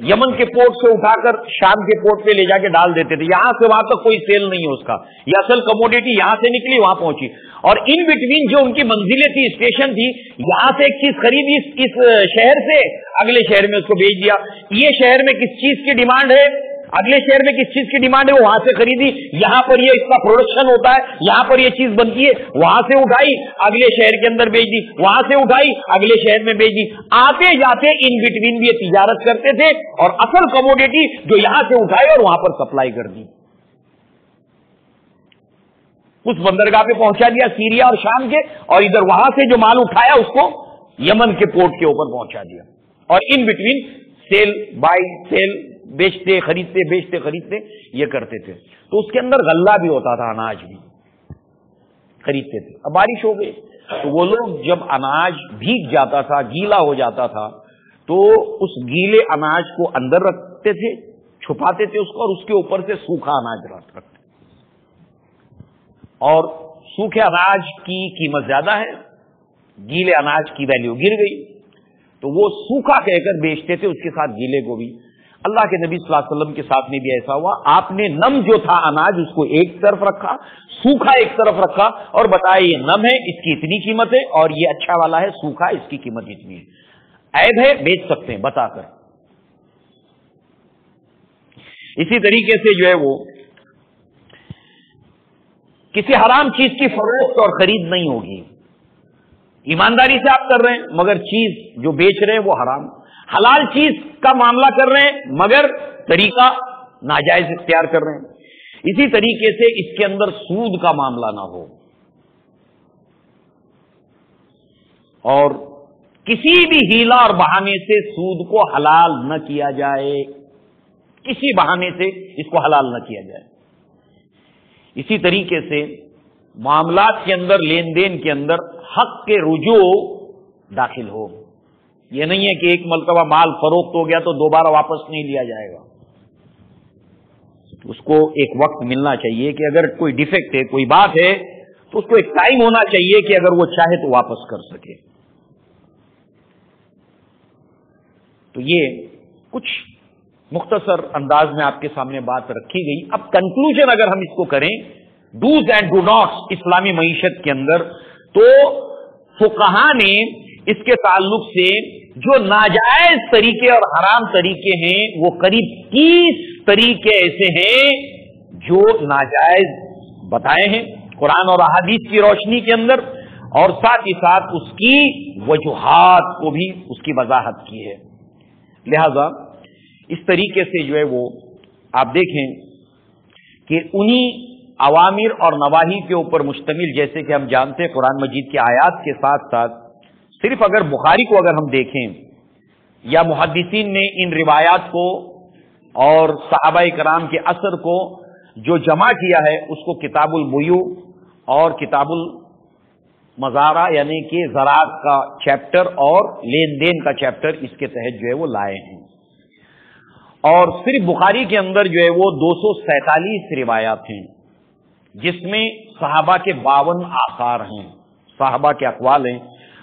یمن کے پورٹ سے اٹھا کر شام کے پورٹ پہ لے جا کے ڈال دیتے تھے. یہاں سے وہاں تک کوئی سیل نہیں ہے اس کا، یہ اصل کموڈیٹی یہاں سے نکلی وہاں پہنچی، اور ان بٹوین جو ان کی منزلیں تھی، اسٹیشن تھی، یہاں سے ایک چیز خریدی اس شہر سے، اگلے شہر میں اس کو بیچ دیا. یہ شہر میں کس چیز کی ڈیمانڈ ہے، اگلے شہر میں کس چیز کی ڈیمانڈ ہے، وہ وہاں سے خریدی. یہاں پر یہ اس کا پروڈکشن ہوتا ہے، یہاں پر یہ چیز بنتی ہے، وہاں سے اٹھائی اگلے شہر کے اندر بیچ دی، وہاں سے اٹھائی اگلے شہر میں بیچ دی. آتے جاتے ان بٹوین بھی یہ تجارت کرتے تھے، اور اصل کموڈیٹی جو یہاں سے اٹھائی اور وہاں پر سپلائی کر دی، اس بندرگاہ پہ پہنچا دیا سیریا اور شام کے، اور ادھر وہاں سے جو مال اٹھایا اس کو یمن کے پورٹ کے اوپر پہنچا دیا. اور ان بٹوین سیل بائی سیل، بیچتے خریدتے بیچتے خریدتے یہ کرتے تھے. تو اس کے اندر غلہ بھی ہوتا تھا، اناج بھی خریدتے تھے. اب بارش ہو گئی تو وہ لوگ جب اناج بھیگ جاتا تھا، گیلا ہو جاتا تھا، تو اس گیلے اناج کو اندر رکھتے تھے، چھپاتے تھے اس کو، اور اس کے اوپر سے سوکھا اناج رکھتے. اور سوکھے اناج کی قیمت زیادہ ہے، گیلے اناج کی ویلیو گر گئی، تو وہ سوکھا کہہ کر بیچتے تھے، اس کے ساتھ گیلے کو بھی. اللہ کے نبی صلی اللہ علیہ وسلم کے ساتھ میں بھی ایسا ہوا. آپ نے نم جو تھا اناج اس کو ایک طرف رکھا، سوکھا ایک طرف رکھا، اور بتایا یہ نم ہے، اس کی اتنی قیمت ہے، اور یہ اچھا والا ہے سوکھا، اس کی قیمت اتنی ہے. عیب ہے بیچ سکتے ہیں بتا کر. اسی طریقے سے جو ہے وہ کسی حرام چیز کی فروخت اور خرید نہیں ہوگی. ایمانداری سے آپ کر رہے ہیں مگر چیز جو بیچ رہے ہیں وہ حرام. حلال چیز کا معاملہ کر رہے ہیں مگر طریقہ ناجائز اختیار کر رہے ہیں. اسی طریقے سے اس کے اندر سود کا معاملہ نہ ہو، اور کسی بھی ہیلا اور بہانے سے سود کو حلال نہ کیا جائے، کسی بہانے سے اس کو حلال نہ کیا جائے. اسی طریقے سے معاملات کے اندر، لین دین کے اندر حق کے رجوع داخل ہو. یہ نہیں ہے کہ ایک مرتبہ مال فروخت ہو گیا تو دوبارہ واپس نہیں لیا جائے گا. اس کو ایک وقت ملنا چاہیے کہ اگر کوئی ڈیفیکٹ ہے، کوئی بات ہے، تو اس کو ایک ٹائم ہونا چاہیے کہ اگر وہ چاہے تو واپس کر سکے. تو یہ کچھ مختصر انداز میں آپ کے سامنے بات رکھی گئی. اب کنکلوژن اگر ہم اس کو کریں، ڈوز اینڈ ڈو ناٹس اسلامی معیشت کے اندر، تو فقہا نے اس کے تعلق سے جو ناجائز طریقے اور حرام طریقے ہیں، وہ قریب 30 طریقے ایسے ہیں جو ناجائز بتائے ہیں قرآن اور احادیث کی روشنی کے اندر، اور ساتھ ہی ساتھ اس کی وجوہات کو بھی اس کی وضاحت کی ہے. لہذا اس طریقے سے جو ہے وہ آپ دیکھیں کہ انہی اوامر اور نواہی کے اوپر مشتمل، جیسے کہ ہم جانتے ہیں قرآن مجید کی آیات کے ساتھ ساتھ صرف اگر بخاری کو اگر ہم دیکھیں یا محدثین نے ان روایات کو اور صحابہ کرام کے اثر کو جو جمع کیا ہے، اس کو کتاب البیوع اور کتاب المزارع یعنی کہ زراعت کا چیپٹر اور لین دین کا چیپٹر اس کے تحت جو ہے وہ لائے ہیں. اور صرف بخاری کے اندر جو ہے وہ 247 روایات ہیں، جس میں صحابہ کے 52 آثار ہیں، صحابہ کے اقوال ہیں،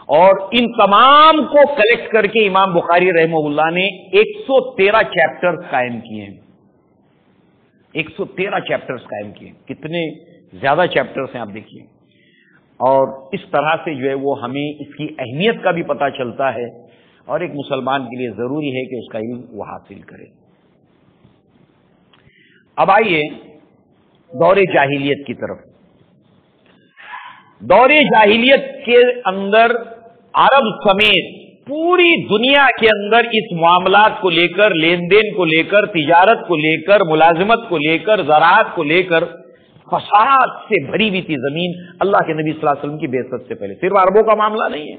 اور ان تمام کو کلیکٹ کر کے امام بخاری رحمہ اللہ نے 113 چیپٹرز قائم کیے ہیں. 113 چیپٹرز قائم کیے. کتنے زیادہ چیپٹرز ہیں آپ دیکھیے. اور اس طرح سے جو ہے وہ ہمیں اس کی اہمیت کا بھی پتہ چلتا ہے، اور ایک مسلمان کے لیے ضروری ہے کہ اس کا علم وہ حاصل کرے. اب آئیے دور جاہلیت کی طرف. دور جاہلیت کے اندر عرب سمیت پوری دنیا کے اندر اس معاملات کو لے کر، لین دین کو لے کر، تجارت کو لے کر، ملازمت کو لے کر، زراعت کو لے کر فساد سے بھری ہوئی تھی زمین اللہ کے نبی صلی اللہ علیہ وسلم کی بعثت سے پہلے. صرف عربوں کا معاملہ نہیں ہے.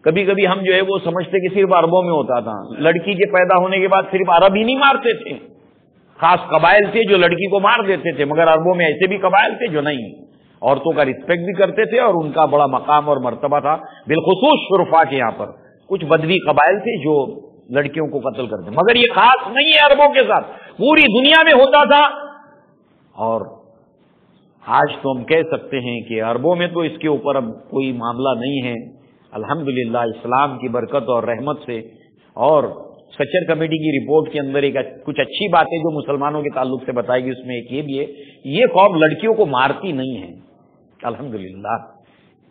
کبھی کبھی ہم جو ہے وہ سمجھتے کہ صرف عربوں میں ہوتا تھا. لڑکی کے پیدا ہونے کے بعد صرف عرب ہی نہیں مارتے تھے، خاص قبائل تھے جو لڑکی کو مار دیتے تھے، مگر عربوں میں ایسے بھی قبائل تھے جو نہیں، عورتوں کا رسپیکٹ بھی کرتے تھے اور ان کا بڑا مقام اور مرتبہ تھا. بالخصوص شرفا کے یہاں پر کچھ بدوی قبائل تھے جو لڑکیوں کو قتل کرتے، مگر یہ خاص نہیں ہے عربوں کے ساتھ، پوری دنیا میں ہوتا تھا. اور آج تو ہم کہہ سکتے ہیں کہ عربوں میں تو اس کے اوپر اب کوئی معاملہ نہیں ہے الحمدللہ اسلام کی برکت اور رحمت سے. اور سچر کمیٹی کی رپورٹ کے اندر ایک کچھ اچھی باتیں جو مسلمانوں کے تعلق سے بتائی گئی، اس میں ایک یہ بھی ہے، یہ قوم لڑکیوں کو مارتی نہیں ہے الحمدللہ.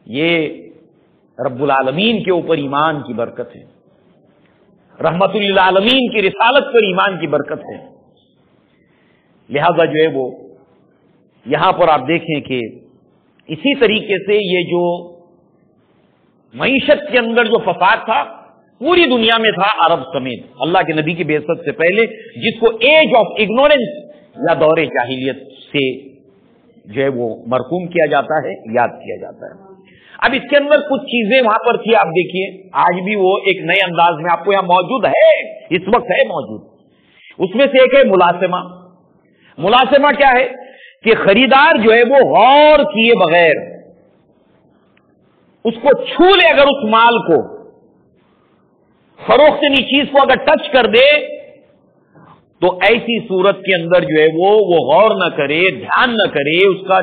یہ رب العالمین کے اوپر ایمان کی برکت ہے، رحمت للعالمین کی رسالت پر ایمان کی برکت ہے. لہذا جو ہے وہ یہاں پر آپ دیکھیں کہ اسی طریقے سے یہ جو معیشت کے اندر جو فساد تھا پوری دنیا میں تھا عرب سمیت اللہ کے نبی کی بعثت سے پہلے، جس کو ایج آف اگنورینس یا دور جاہلیت سے جو ہے وہ مرقوم کیا جاتا ہے، یاد کیا جاتا ہے. اب اس کے اندر کچھ چیزیں وہاں پر تھی، آپ دیکھیے آج بھی وہ ایک نئے انداز میں آپ کو یہاں موجود ہے، اس وقت ہے موجود. اس میں سے ایک ہے ملاسمہ. ملاسمہ کیا ہے کہ خریدار جو ہے وہ غور کیے بغیر اس کو چھو لے، اگر اس مال کو فروختنی چیز کو اگر ٹچ کر دے تو ایسی صورت کے اندر جو ہے وہ غور نہ کرے، دھیان نہ کرے، اس کا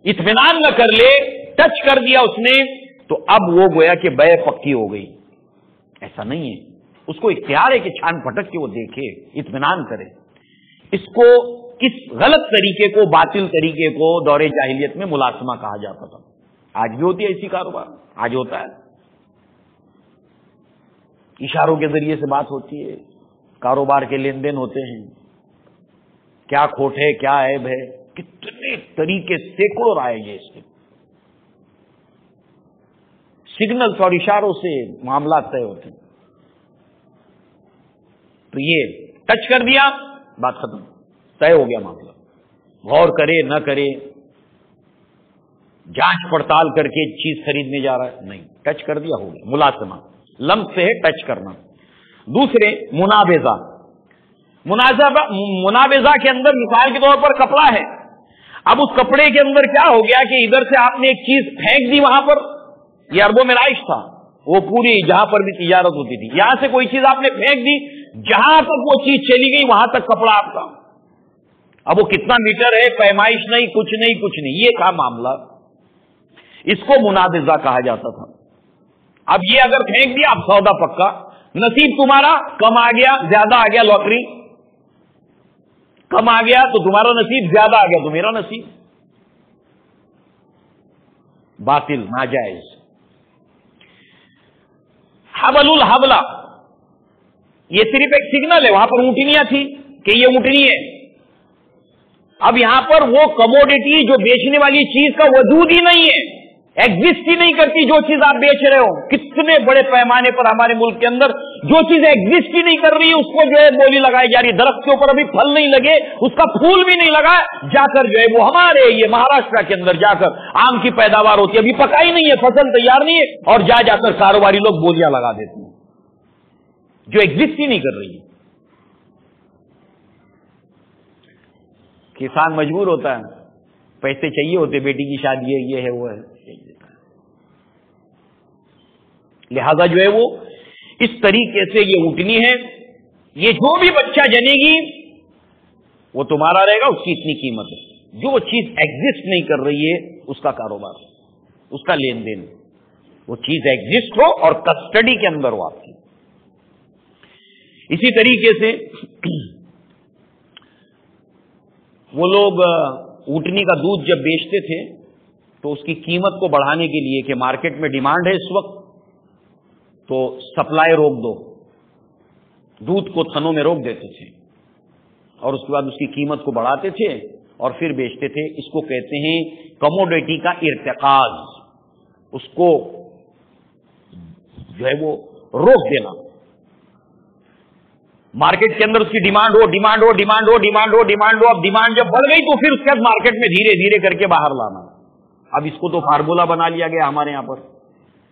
اطمینان نہ کر لے، ٹچ کر دیا اس نے تو اب وہ گویا کہ بے پکی ہو گئی. ایسا نہیں ہے، اس کو اختیار ہے کہ چھان پھٹک کے وہ دیکھے، اطمینان کرے. اس کو اس غلط طریقے کو، باطل طریقے کو دور جاہلیت میں ملاسمہ کہا جاتا تھا. آج بھی ہوتی ہے ایسی کاروبار، آج ہوتا ہے. اشاروں کے ذریعے سے بات ہوتی ہے، کاروبار کے لین دین ہوتے ہیں، کیا کھوٹ ہے، کیا عیب ہے، کتنے طریقے سینکڑوں رائے گے اس کے. سگنلز اور اشاروں سے معاملات طے ہوتے ہیں. تو یہ ٹچ کر دیا، بات ختم، طے ہو گیا معاملہ. غور کرے نہ کرے، جانچ پڑتال کر کے چیز خریدنے جا رہا ہے، نہیں، ٹچ کر دیا، ہو گیا. ملاسمہ لمس سے ہے ٹچ کرنا. دوسرے منابضہ. منابضہ کے اندر مثال کے طور پر کپڑا ہے. اب اس کپڑے کے اندر کیا ہو گیا کہ ادھر سے آپ نے ایک چیز پھینک دی، وہاں پر یہ عربوں میں رائج تھا، وہ پوری جہاں پر بھی تجارت ہوتی تھی، یہاں سے کوئی چیز آپ نے پھینک دی، جہاں تک وہ چیز چلی گئی وہاں تک کپڑا آپ کا. اب وہ کتنا میٹر ہے پیمائش نہیں، کچھ نہیں، یہ تھا معاملہ. اس کو منابضہ کہا جاتا تھا. اب یہ اگر پھینک دیا اب سودا پکا، نصیب تمہارا کم آ گیا زیادہ آ گیا، لاٹری کم آ گیا تو تمہارا نصیب، زیادہ آ گیا تو میرا نصیب. باطل، ناجائز. حبل الحبلہ، یہ صرف ایک سگنل ہے. وہاں پر اونٹنیاں تھی کہ یہ اونٹنی ہے. اب یہاں پر وہ کموڈیٹی جو بیچنے والی چیز کا وجود ہی نہیں ہے، ایگزسٹ ہی نہیں کرتی. جو چیز آپ بیچ رہے ہو، کتنے بڑے پیمانے پر ہمارے ملک کے اندر جو چیز ایگزسٹ ہی نہیں کر رہی ہے اس کو جو ہے بولی لگائی جا رہی ہے. درخت کے اوپر ابھی پھل نہیں لگے، اس کا پھول بھی نہیں لگا، جا کر جو ہے وہ ہمارے یہ مہاراشٹر کے اندر جا کر آم کی پیداوار ہوتی ہے، ابھی پکائی نہیں ہے، فصل تیار نہیں ہے، اور جا کر کاروباری لوگ بولیاں لگا دیتے ہیں جو ایگزسٹ ہی نہیں کر رہی ہے. کسان مجبور ہوتا ہے، پیسے چاہیے ہوتے، بیٹی کی شادی ہے، یہ ہے وہ ہے، لہذا جو ہے وہ اس طریقے سے یہ اونٹنی ہے. یہ جو بھی بچہ جنے گی وہ تمہارا رہے گا، اس کی اتنی قیمت ہے. جو چیز ایگزسٹ نہیں کر رہی ہے اس کا کاروبار، اس کا لین دین، وہ چیز ایگزسٹ ہو اور کسٹڈی کے اندر ہو آپ کی. اسی طریقے سے وہ لوگ اونٹنی کا دودھ جب بیچتے تھے تو اس کی قیمت کو بڑھانے کے لیے کہ مارکیٹ میں ڈیمانڈ ہے اس وقت تو سپلائی روک دو، دودھ کو تھنوں میں روک دیتے تھے اور اس کے بعد اس کی قیمت کو بڑھاتے تھے اور پھر بیچتے تھے. اس کو کہتے ہیں کموڈیٹی کا ارتکاز، اس کو جو ہے وہ روک دینا. مارکیٹ کے اندر اس کی ڈیمانڈ ہو، اب ڈیمانڈ جب بڑھ گئی تو پھر اس کے بعد مارکیٹ میں دھیرے دھیرے کر کے باہر لانا. اب اس کو تو فارمولا بنا لیا گیا ہمارے یہاں پر.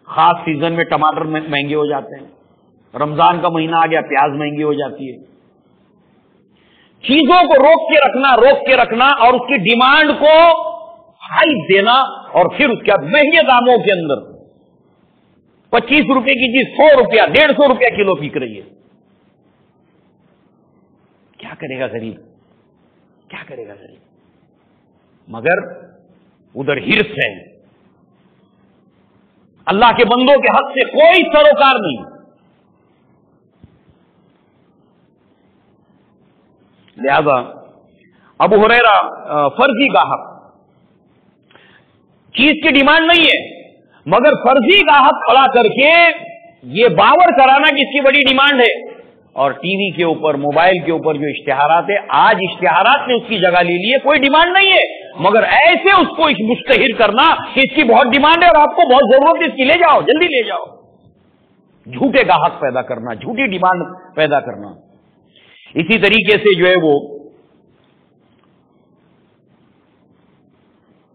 خاص سیزن میں ٹماٹر مہنگے ہو جاتے ہیں، رمضان کا مہینہ آ گیا پیاز مہنگی ہو جاتی ہے. چیزوں کو روک کے رکھنا اور اس کی ڈیمانڈ کو ہائی دینا اور پھر اس کے بعد مہنگے داموں کے اندر 25 روپے کی چیز 100 روپیہ 150 روپیہ کلو بک رہی ہے. کیا کرے گا غریب؟ مگر ادھر ہرس ہے. اللہ کے بندوں کے حق سے کوئی سروکار نہیں. لہذا ابو ہریرہ فرضی گاہک، چیز کی ڈیمانڈ نہیں ہے مگر فرضی گاہک کھڑا کر کے یہ باور کرانا کہ اس کی بڑی ڈیمانڈ ہے. اور ٹی وی کے اوپر، موبائل کے اوپر جو اشتہارات ہے، آج اشتہارات نے اس کی جگہ لے لی ہے. کوئی ڈیمانڈ نہیں ہے مگر ایسے اس کو مشتہر کرنا کہ اس کی بہت ڈیمانڈ ہے اور آپ کو بہت ضرورت ہے، اس کی لے جاؤ، جلدی لے جاؤ. جھوٹے گاہک پیدا کرنا، جھوٹی ڈیمانڈ پیدا کرنا. اسی طریقے سے جو ہے وہ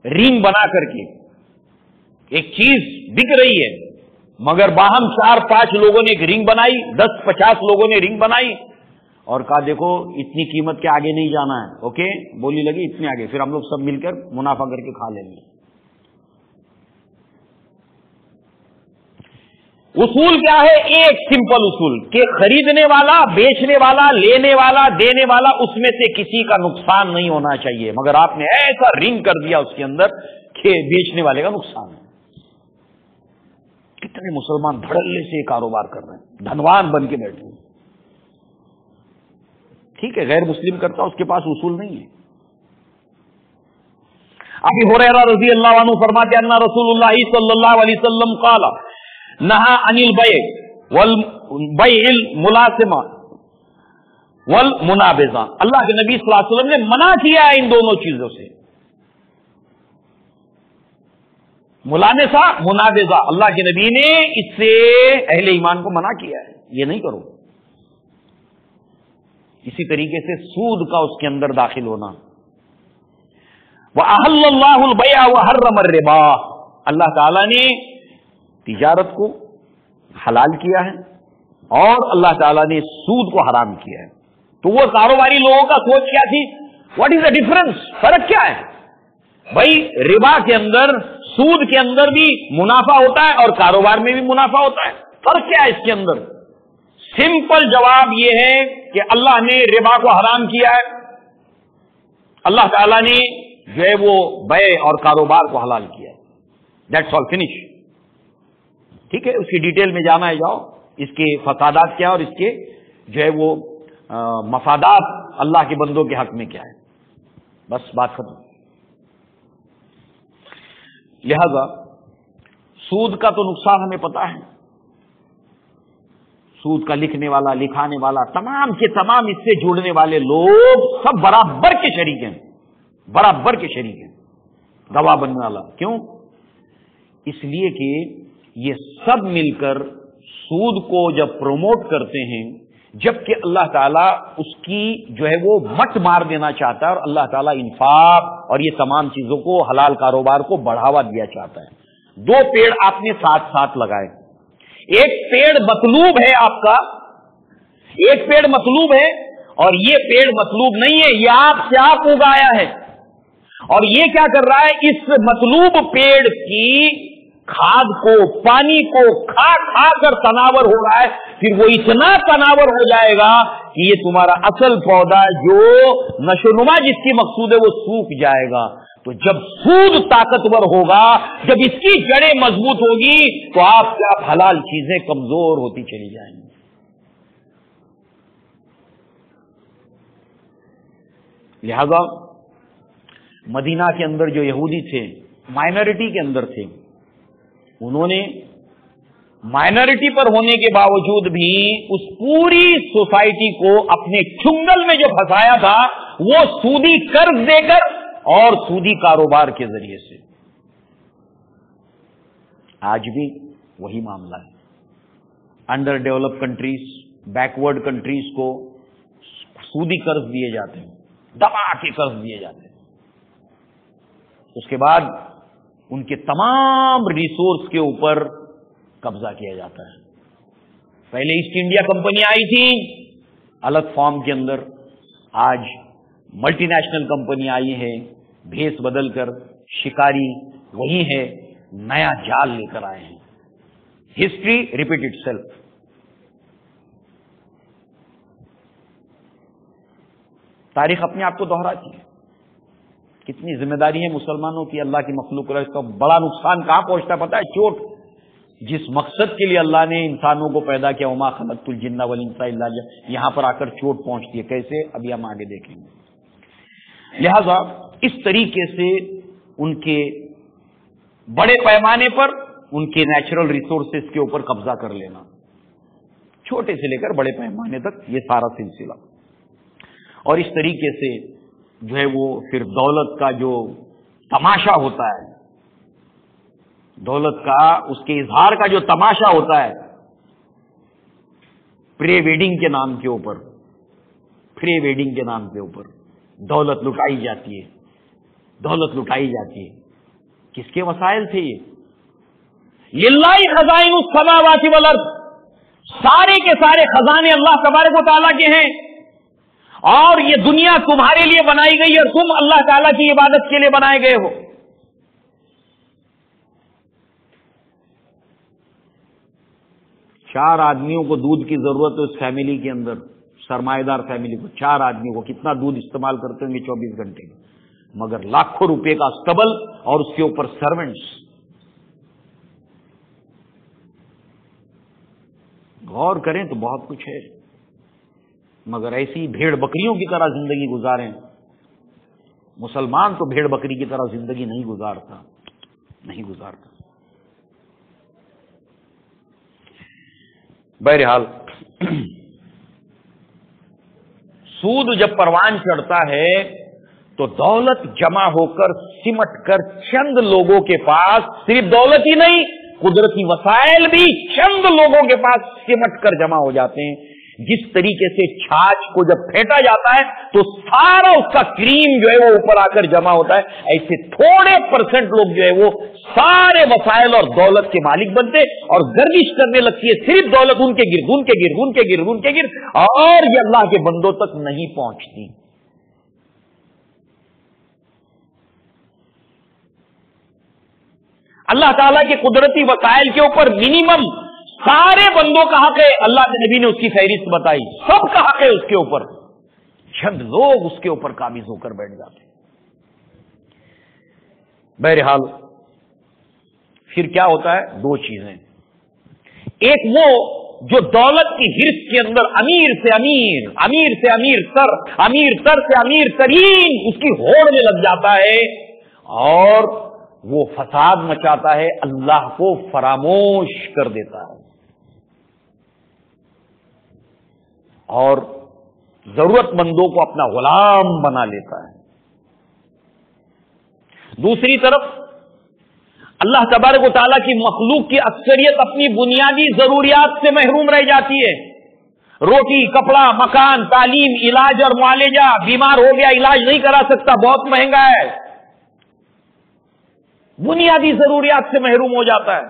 رنگ بنا کر کے ایک چیز بک رہی ہے مگر باہم 4-5 لوگوں نے ایک رنگ بنائی، 10-50 لوگوں نے رنگ بنائی اور کہا دیکھو اتنی قیمت کے آگے نہیں جانا ہے، اوکے بولی لگی اتنے آگے، پھر ہم لوگ سب مل کر منافع کر کے کھا لیں گے. اصول کیا ہے؟ ایک سمپل اصول کہ خریدنے والا، بیچنے والا، لینے والا، دینے والا، اس میں سے کسی کا نقصان نہیں ہونا چاہیے. مگر آپ نے ایسا رنگ کر دیا اس کے اندر کہ بیچنے والے کا نقصان ہے. کتنے مسلمان دھڑلے سے کاروبار کر رہے ہیں، دھنوان بن کے بیٹھے ہیں. ٹھیک ہے، غیر مسلم کرتا اس کے پاس اصول نہیں ہے. ابی ہریرہ رضی اللہ عنہ فرماتے ہیں ان رسول اللہ صلی اللہ علیہ وسلم قال نہا عن البیع والبیع الملاسمہ والمنابذہ. اللہ کے نبی صلی اللہ علیہ وسلم نے منع کیا ہے ان دونوں چیزوں سے. ملامسہ، منابذہ، اللہ کے نبی نے اس سے اہل ایمان کو منع کیا ہے، یہ نہیں کرو. اسی طریقے سے سود کا اس کے اندر داخل ہونا. وَأَحَلَّ اللَّهُ الْبَيْعَ وَحَرَّمَ الرِّبَا. اللہ تعالیٰ نے تجارت کو حلال کیا ہے اور اللہ تعالیٰ نے سود کو حرام کیا ہے. تو وہ کاروباری لوگوں کا سوچ کیا تھی؟ What is the difference? فرق کیا ہے؟ بھائی ربا کے اندر، سود کے اندر بھی منافع ہوتا ہے اور کاروبار میں بھی منافع ہوتا ہے. فرق کیا ہے اس کے اندر؟ سمپل جواب یہ ہے کہ اللہ نے ربا کو حرام کیا ہے اللہ تعالیٰ نے جو ہے وہ بے اور کاروبار کو حلال کیا. That's all, finish. ٹھیک ہے, اس کی ڈیٹیل میں جانا ہے جاؤ, اس کے فسادات کیا اور اس کے جو ہے وہ مفادات اللہ کے بندوں کے حق میں کیا ہے. بس بات ختم. لہذا سود کا تو نقصان ہمیں پتا ہے. سود کا لکھنے والا, لکھانے والا, تمام کے تمام اس سے جڑنے والے لوگ سب برابر کے شریک ہیں, برابر کے شریک ہیں, گواہ بننے والا. کیوں؟ اس لیے کہ یہ سب مل کر سود کو جب پروموٹ کرتے ہیں, جبکہ اللہ تعالیٰ اس کی جو ہے وہ مٹ مار دینا چاہتا ہے, اور اللہ تعالیٰ انفاق اور یہ تمام چیزوں کو, حلال کاروبار کو بڑھاوا دیا چاہتا ہے. دو پیڑ آپ نے ساتھ ساتھ لگائے. ایک پیڑ مطلوب ہے آپ کا, ایک پیڑ مطلوب ہے, اور یہ پیڑ مطلوب نہیں ہے, یہ آپ سے آپ اگایا ہے. اور یہ کیا کر رہا ہے, اس مطلوب پیڑ کی کھاد کو, پانی کو کھا کھا کر تناور ہو رہا ہے. پھر وہ اتنا تناور ہو جائے گا کہ یہ تمہارا اصل پودا جو نشو نما جس کی مقصود ہے وہ سوکھ جائے گا. تو جب سود طاقتور ہوگا, جب اس کی جڑیں مضبوط ہوگی, تو آپ کیا حلال چیزیں کمزور ہوتی چلی جائیں گی. لہذا مدینہ کے اندر جو یہودی تھے, مائنورٹی کے اندر تھے, انہوں نے مائنورٹی پر ہونے کے باوجود بھی اس پوری سوسائٹی کو اپنے چنگل میں جو پھنسایا تھا وہ سودی قرض دے کر اور سودی کاروبار کے ذریعے سے. آج بھی وہی معاملہ ہے. Under develop countries, backward countries کو سودی قرض دیے جاتے ہیں, دبا کے قرض دیے جاتے ہیں. اس کے بعد ان کے تمام ریسورس کے اوپر قبضہ کیا جاتا ہے. پہلے ایسٹ انڈیا کمپنی آئی تھی الگ فارم کے اندر, آج ملٹی نیشنل کمپنی آئی ہے بھیس بدل کر. شکاری وہی ہے, نیا جال لے کر آئے ہیں. History repeat it self. تاریخ اپنے آپ کو دوہراتی ہے. کتنی ذمہ داری ہے مسلمانوں کی اللہ کی مخلوق کا. اس کا بڑا نقصان کہاں پہنچتا ہے پتا ہے؟ چوٹ. جس مقصد کے لیے اللہ نے انسانوں کو پیدا کیا, وما خلقت الجن والانس الا ليعبدون, یہاں پر آ کر چوٹ پہنچتی ہے. کیسے؟ ابھی ہم آگے دیکھیں گے. لہذا اس طریقے سے ان کے بڑے پیمانے پر ان کے نیچرل ریسورسز کے اوپر قبضہ کر لینا, چھوٹے سے لے کر بڑے پیمانے تک یہ سارا سلسلہ. اور اس طریقے سے جو ہے وہ پھر دولت کا جو تماشا ہوتا ہے, دولت کا, اس کے اظہار کا جو تماشا ہوتا ہے, پری ویڈنگ کے نام کے اوپر, پری ویڈنگ کے نام کے اوپر دولت لٹائی جاتی ہے, دولت لٹائی جاتی ہے. کس کے وسائل تھے یہ؟ للہ خزائن السماوات والارض, سارے کے سارے خزانے اللہ تبارک و تعالیٰ کے ہیں, اور یہ دنیا تمہارے لیے بنائی گئی اور تم اللہ تعالیٰ کی عبادت کے لیے بنائے گئے ہو. چار آدمیوں کو دودھ کی ضرورت ہے اس فیملی کے اندر, سرمایہ دار فیملی کو, چار آدمیوں کو کتنا دودھ استعمال کرتے ہوں گے 24 گھنٹے میں, مگر لاکھوں روپے کا اسٹبل اور اس کے اوپر سرونٹس. غور کریں تو بہت کچھ ہے, مگر ایسی بھیڑ بکریوں کی طرح زندگی گزاریں. مسلمان تو بھیڑ بکری کی طرح زندگی نہیں گزارتا, نہیں گزارتا. بہرحال سود جب پروان چڑھتا ہے تو دولت جمع ہو کر سمٹ کر چند لوگوں کے پاس, صرف دولت ہی نہیں قدرتی وسائل بھی چند لوگوں کے پاس سمٹ کر جمع ہو جاتے ہیں. جس طریقے سے چھاچھ کو جب پھینٹا جاتا ہے تو سارا اس کا کریم جو ہے وہ اوپر آ کر جمع ہوتا ہے, ایسے تھوڑے پرسنٹ لوگ جو ہے وہ سارے وسائل اور دولت کے مالک بنتے اور گردش کرنے لگتی ہے صرف دولت ان کے گرد, ان کے گرد, ان کے گرد, ان کے گرد, اور یہ اللہ کے بندوں تک نہیں پہنچتی. اللہ تعالیٰ کے قدرتی وسائل کے اوپر منیمم سارے بندوں کا حق ہے. اللہ کے نبی نے اس کی فہرست بتائی, سب کا حق ہے اس کے اوپر. چند لوگ اس کے اوپر قابض ہو کر بیٹھ جاتے ہیں. بہرحال پھر کیا ہوتا ہے؟ دو چیزیں، ایک وہ جو دولت کی ہرس کے اندر امیر سے امیر، امیر سے امیر تر، امیر تر سے امیر ترین اس کی ہوڑ میں لگ جاتا ہے اور وہ فساد مچاتا ہے، اللہ کو فراموش کر دیتا ہے اور ضرورت مندوں کو اپنا غلام بنا لیتا ہے۔ دوسری طرف اللہ تبارک و تعالیٰ کی مخلوق کی اکثریت اپنی بنیادی ضروریات سے محروم رہ جاتی ہے، روٹی، کپڑا، مکان، تعلیم، علاج اور معالجہ، بیمار ہو گیا علاج نہیں کرا سکتا، بہت مہنگا ہے، بنیادی ضروریات سے محروم ہو جاتا ہے،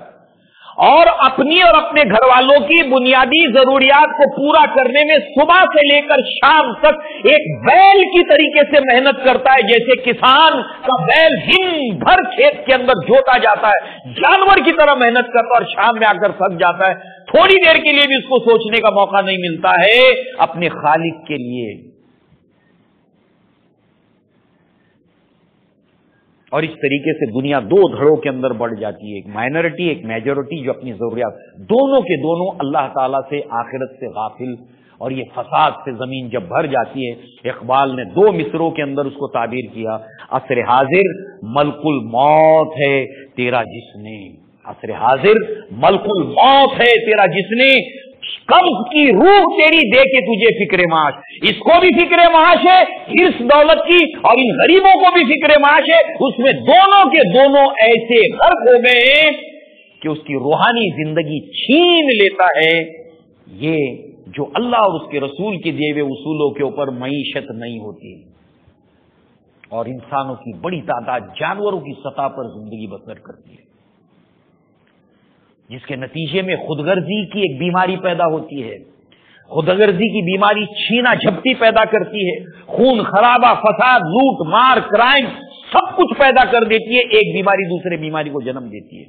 اور اپنی اور اپنے گھر والوں کی بنیادی ضروریات کو پورا کرنے میں صبح سے لے کر شام تک ایک بیل کی طریقے سے محنت کرتا ہے، جیسے کسان کا بیل دن بھر کھیت کے اندر جوتا جاتا ہے، جانور کی طرح محنت کرتا ہے اور شام میں آ کر تھک جاتا ہے، تھوڑی دیر کے لیے بھی اس کو سوچنے کا موقع نہیں ملتا ہے اپنے خالق کے لیے۔ اور اس طریقے سے دنیا دو دھڑوں کے اندر بڑھ جاتی ہے، ایک مائنورٹی، ایک میجورٹی، جو اپنی ضروریات دونوں کے دونوں اللہ تعالیٰ سے، آخرت سے غافل، اور یہ فساد سے زمین جب بھر جاتی ہے۔ اقبال نے دو مصروں کے اندر اس کو تعبیر کیا، عصر حاضر ملک الموت ہے تیرا جس نے، عصر حاضر ملک الموت ہے تیرا جس نے، قبض کی روح تیری دے کے تجھے فکر معاش، اس کو بھی فکر معاش ہے ہرس دولت کی، اور ان غریبوں کو بھی فکر معاش ہے، اس میں دونوں کے دونوں ایسے غرق ہو گئے ہیں کہ اس کی روحانی زندگی چھین لیتا ہے۔ یہ جو اللہ اور اس کے رسول کے دیے ہوئے اصولوں کے اوپر معیشت نہیں ہوتی، اور انسانوں کی بڑی تعداد جانوروں کی سطح پر زندگی بسر کرتی ہے، جس کے نتیجے میں خود غرضی کی ایک بیماری پیدا ہوتی ہے۔ خود غرضی کی بیماری چھینا جھپٹی پیدا کرتی ہے، خون خرابہ، فساد، لوٹ مار، کرائم سب کچھ پیدا کر دیتی ہے، ایک بیماری دوسرے بیماری کو جنم دیتی ہے۔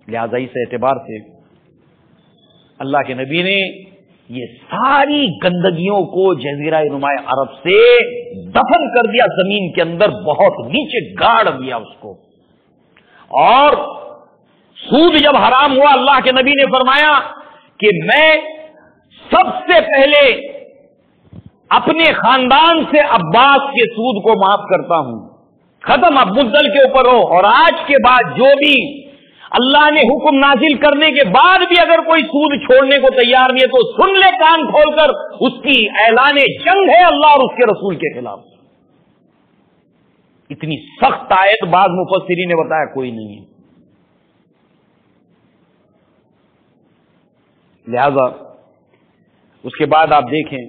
لہذا اس اعتبار سے اللہ کے نبی نے یہ ساری گندگیوں کو جزیرہ نما عرب سے دفن کر دیا، زمین کے اندر بہت نیچے گاڑ دیا اس کو۔ اور سود جب حرام ہوا، اللہ کے نبی نے فرمایا کہ میں سب سے پہلے اپنے خاندان سے عباس کے سود کو معاف کرتا ہوں، ختم، اب مدل کے اوپر ہو، اور آج کے بعد جو بھی اللہ نے حکم نازل کرنے کے بعد بھی اگر کوئی سود چھوڑنے کو تیار نہیں ہے تو سن لے کان کھول کر، اس کی اعلان جنگ ہے اللہ اور اس کے رسول کے خلاف۔ اتنی سخت آیت بعض مفسرین نے بتایا کوئی نہیں ہے۔ لہذا اس کے بعد آپ دیکھیں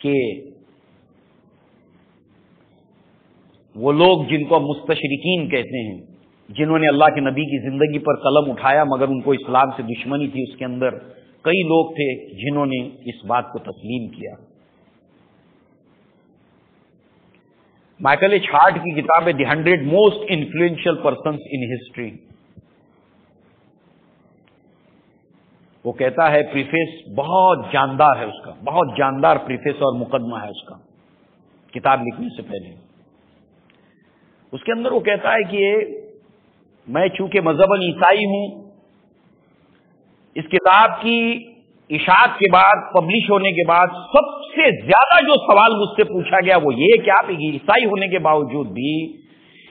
کہ وہ لوگ جن کو مستشرقین کہتے ہیں، جنہوں نے اللہ کے نبی کی زندگی پر قلم اٹھایا مگر ان کو اسلام سے دشمنی تھی، اس کے اندر کئی لوگ تھے جنہوں نے اس بات کو تسلیم کیا۔ مائیکل ایچ ہارٹ کی کتاب ہے the 100 most influential persons in history, وہ کہتا ہے، پریفیس بہت جاندار ہے اس کا، بہت جاندار پریفیس اور مقدمہ ہے اس کا کتاب لکھنے سے پہلے۔ اس کے اندر وہ کہتا ہے کہ میں چونکہ مذہباً عیسائی ہوں، اس کتاب کی اشاعت کے بعد، پبلش ہونے کے بعد سب سے زیادہ جو سوال مجھ سے پوچھا گیا وہ یہ کہ آپ عیسائی ہونے کے باوجود بھی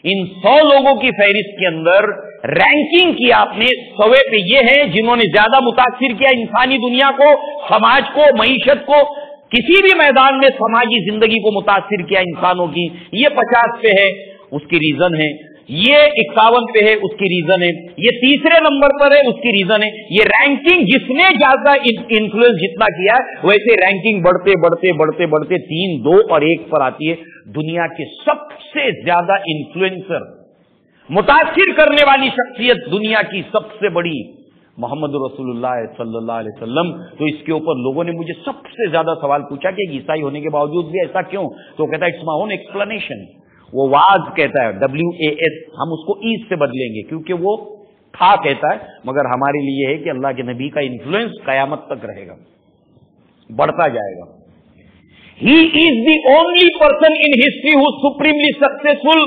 ان 100 لوگوں کی فہرست کے اندر رینکنگ کی آپ نے 100 پہ یہ ہیں جنہوں نے زیادہ متاثر کیا انسانی دنیا کو، سماج کو، معیشت کو، کسی بھی میدان میں سماجی زندگی کو متاثر کیا انسانوں کی، یہ 50 پہ ہے، اس کی ریزن ہے، یہ 51 پہ ہے، اس کی ریزن ہے، یہ تیسرے نمبر پر ہے، اس کی ریزن ہے۔ یہ رینکنگ جس نے زیادہ انفلوئنس جتنا کیا ہے ویسے رینکنگ بڑھتے بڑھتے بڑھتے بڑھتے 3، 2 اور 1 پر آتی ہے۔ دنیا کے سب سے زیادہ انفلوئنسر، متاثر کرنے والی شخصیت دنیا کی سب سے بڑی محمد رسول اللہ صلی اللہ علیہ وسلم۔ تو اس کے اوپر لوگوں نے مجھے سب سے زیادہ سوال پوچھا کہ عیسائی ہونے کے باوجود بھی ایسا کیوں؟ تو کہتا ہے اٹس مائی اون ایکسپلینیشن۔ وہ واز کہتا ہے، WAS، ہم اس کو ایز سے بدلیں گے کیونکہ وہ تھا کہتا ہے، مگر ہمارے لیے ہے کہ اللہ کے نبی کا انفلوئنس قیامت تک رہے گا، بڑھتا جائے گا۔ He is the only person in history who is supremely successful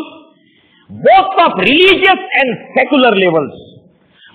both of religious and secular levels.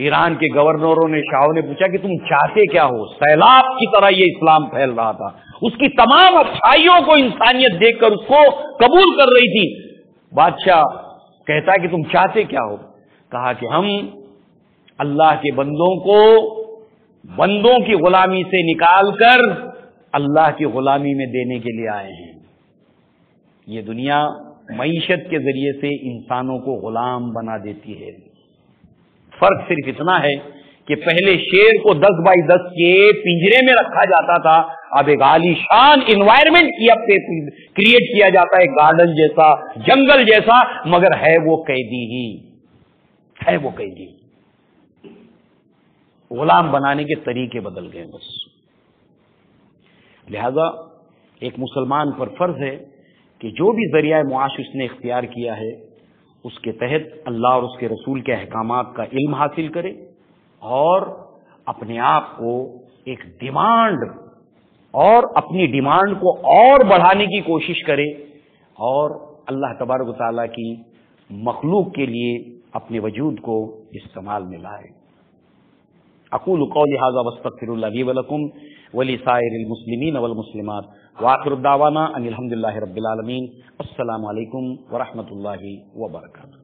Iran کے گورنروں نے، شاہوں نے پوچھا کہ تم چاہتے کیا ہو؟ سیلاب کی طرح یہ اسلام پھیل رہا تھا، اس کی تمام اچھائیوں کو انسانیت دیکھ کر اس کو قبول کر رہی تھی۔ بادشاہ کہتا کہ تم چاہتے کیا ہو؟ کہا کہ ہم اللہ کے بندوں کو بندوں کی غلامی سے نکال کر اللہ کی غلامی میں دینے کے لیے آئے ہیں۔ یہ دنیا معیشت کے ذریعے سے انسانوں کو غلام بنا دیتی ہے۔ فرق صرف اتنا ہے کہ پہلے شیر کو 10 بائی 10 کے پنجرے میں رکھا جاتا تھا، اب ایک عالی شان انوائرمنٹ کریٹ کیا جاتا ہے، گارڈن جیسا، جنگل جیسا، مگر ہے وہ قیدی ہی، ہے وہ قیدی۔ غلام بنانے کے طریقے بدل گئے بس۔ لہذا ایک مسلمان پر فرض ہے کہ جو بھی ذریعہ معاش اس نے اختیار کیا ہے اس کے تحت اللہ اور اس کے رسول کے احکامات کا علم حاصل کرے اور اپنے آپ کو ایک ڈیمانڈ اور اپنی ڈیمانڈ کو اور بڑھانے کی کوشش کرے اور اللہ تبارک و تعالیٰ کی مخلوق کے لیے اپنے وجود کو استعمال میں لائے۔ اقول قولی ھذا واستغفر اللہ لی ولکم ولسائر المسلمین والمسلمات وآخر دعوانا ان الحمد للہ رب العالمین۔ السلام علیکم ورحمۃ اللہ وبرکاتہ۔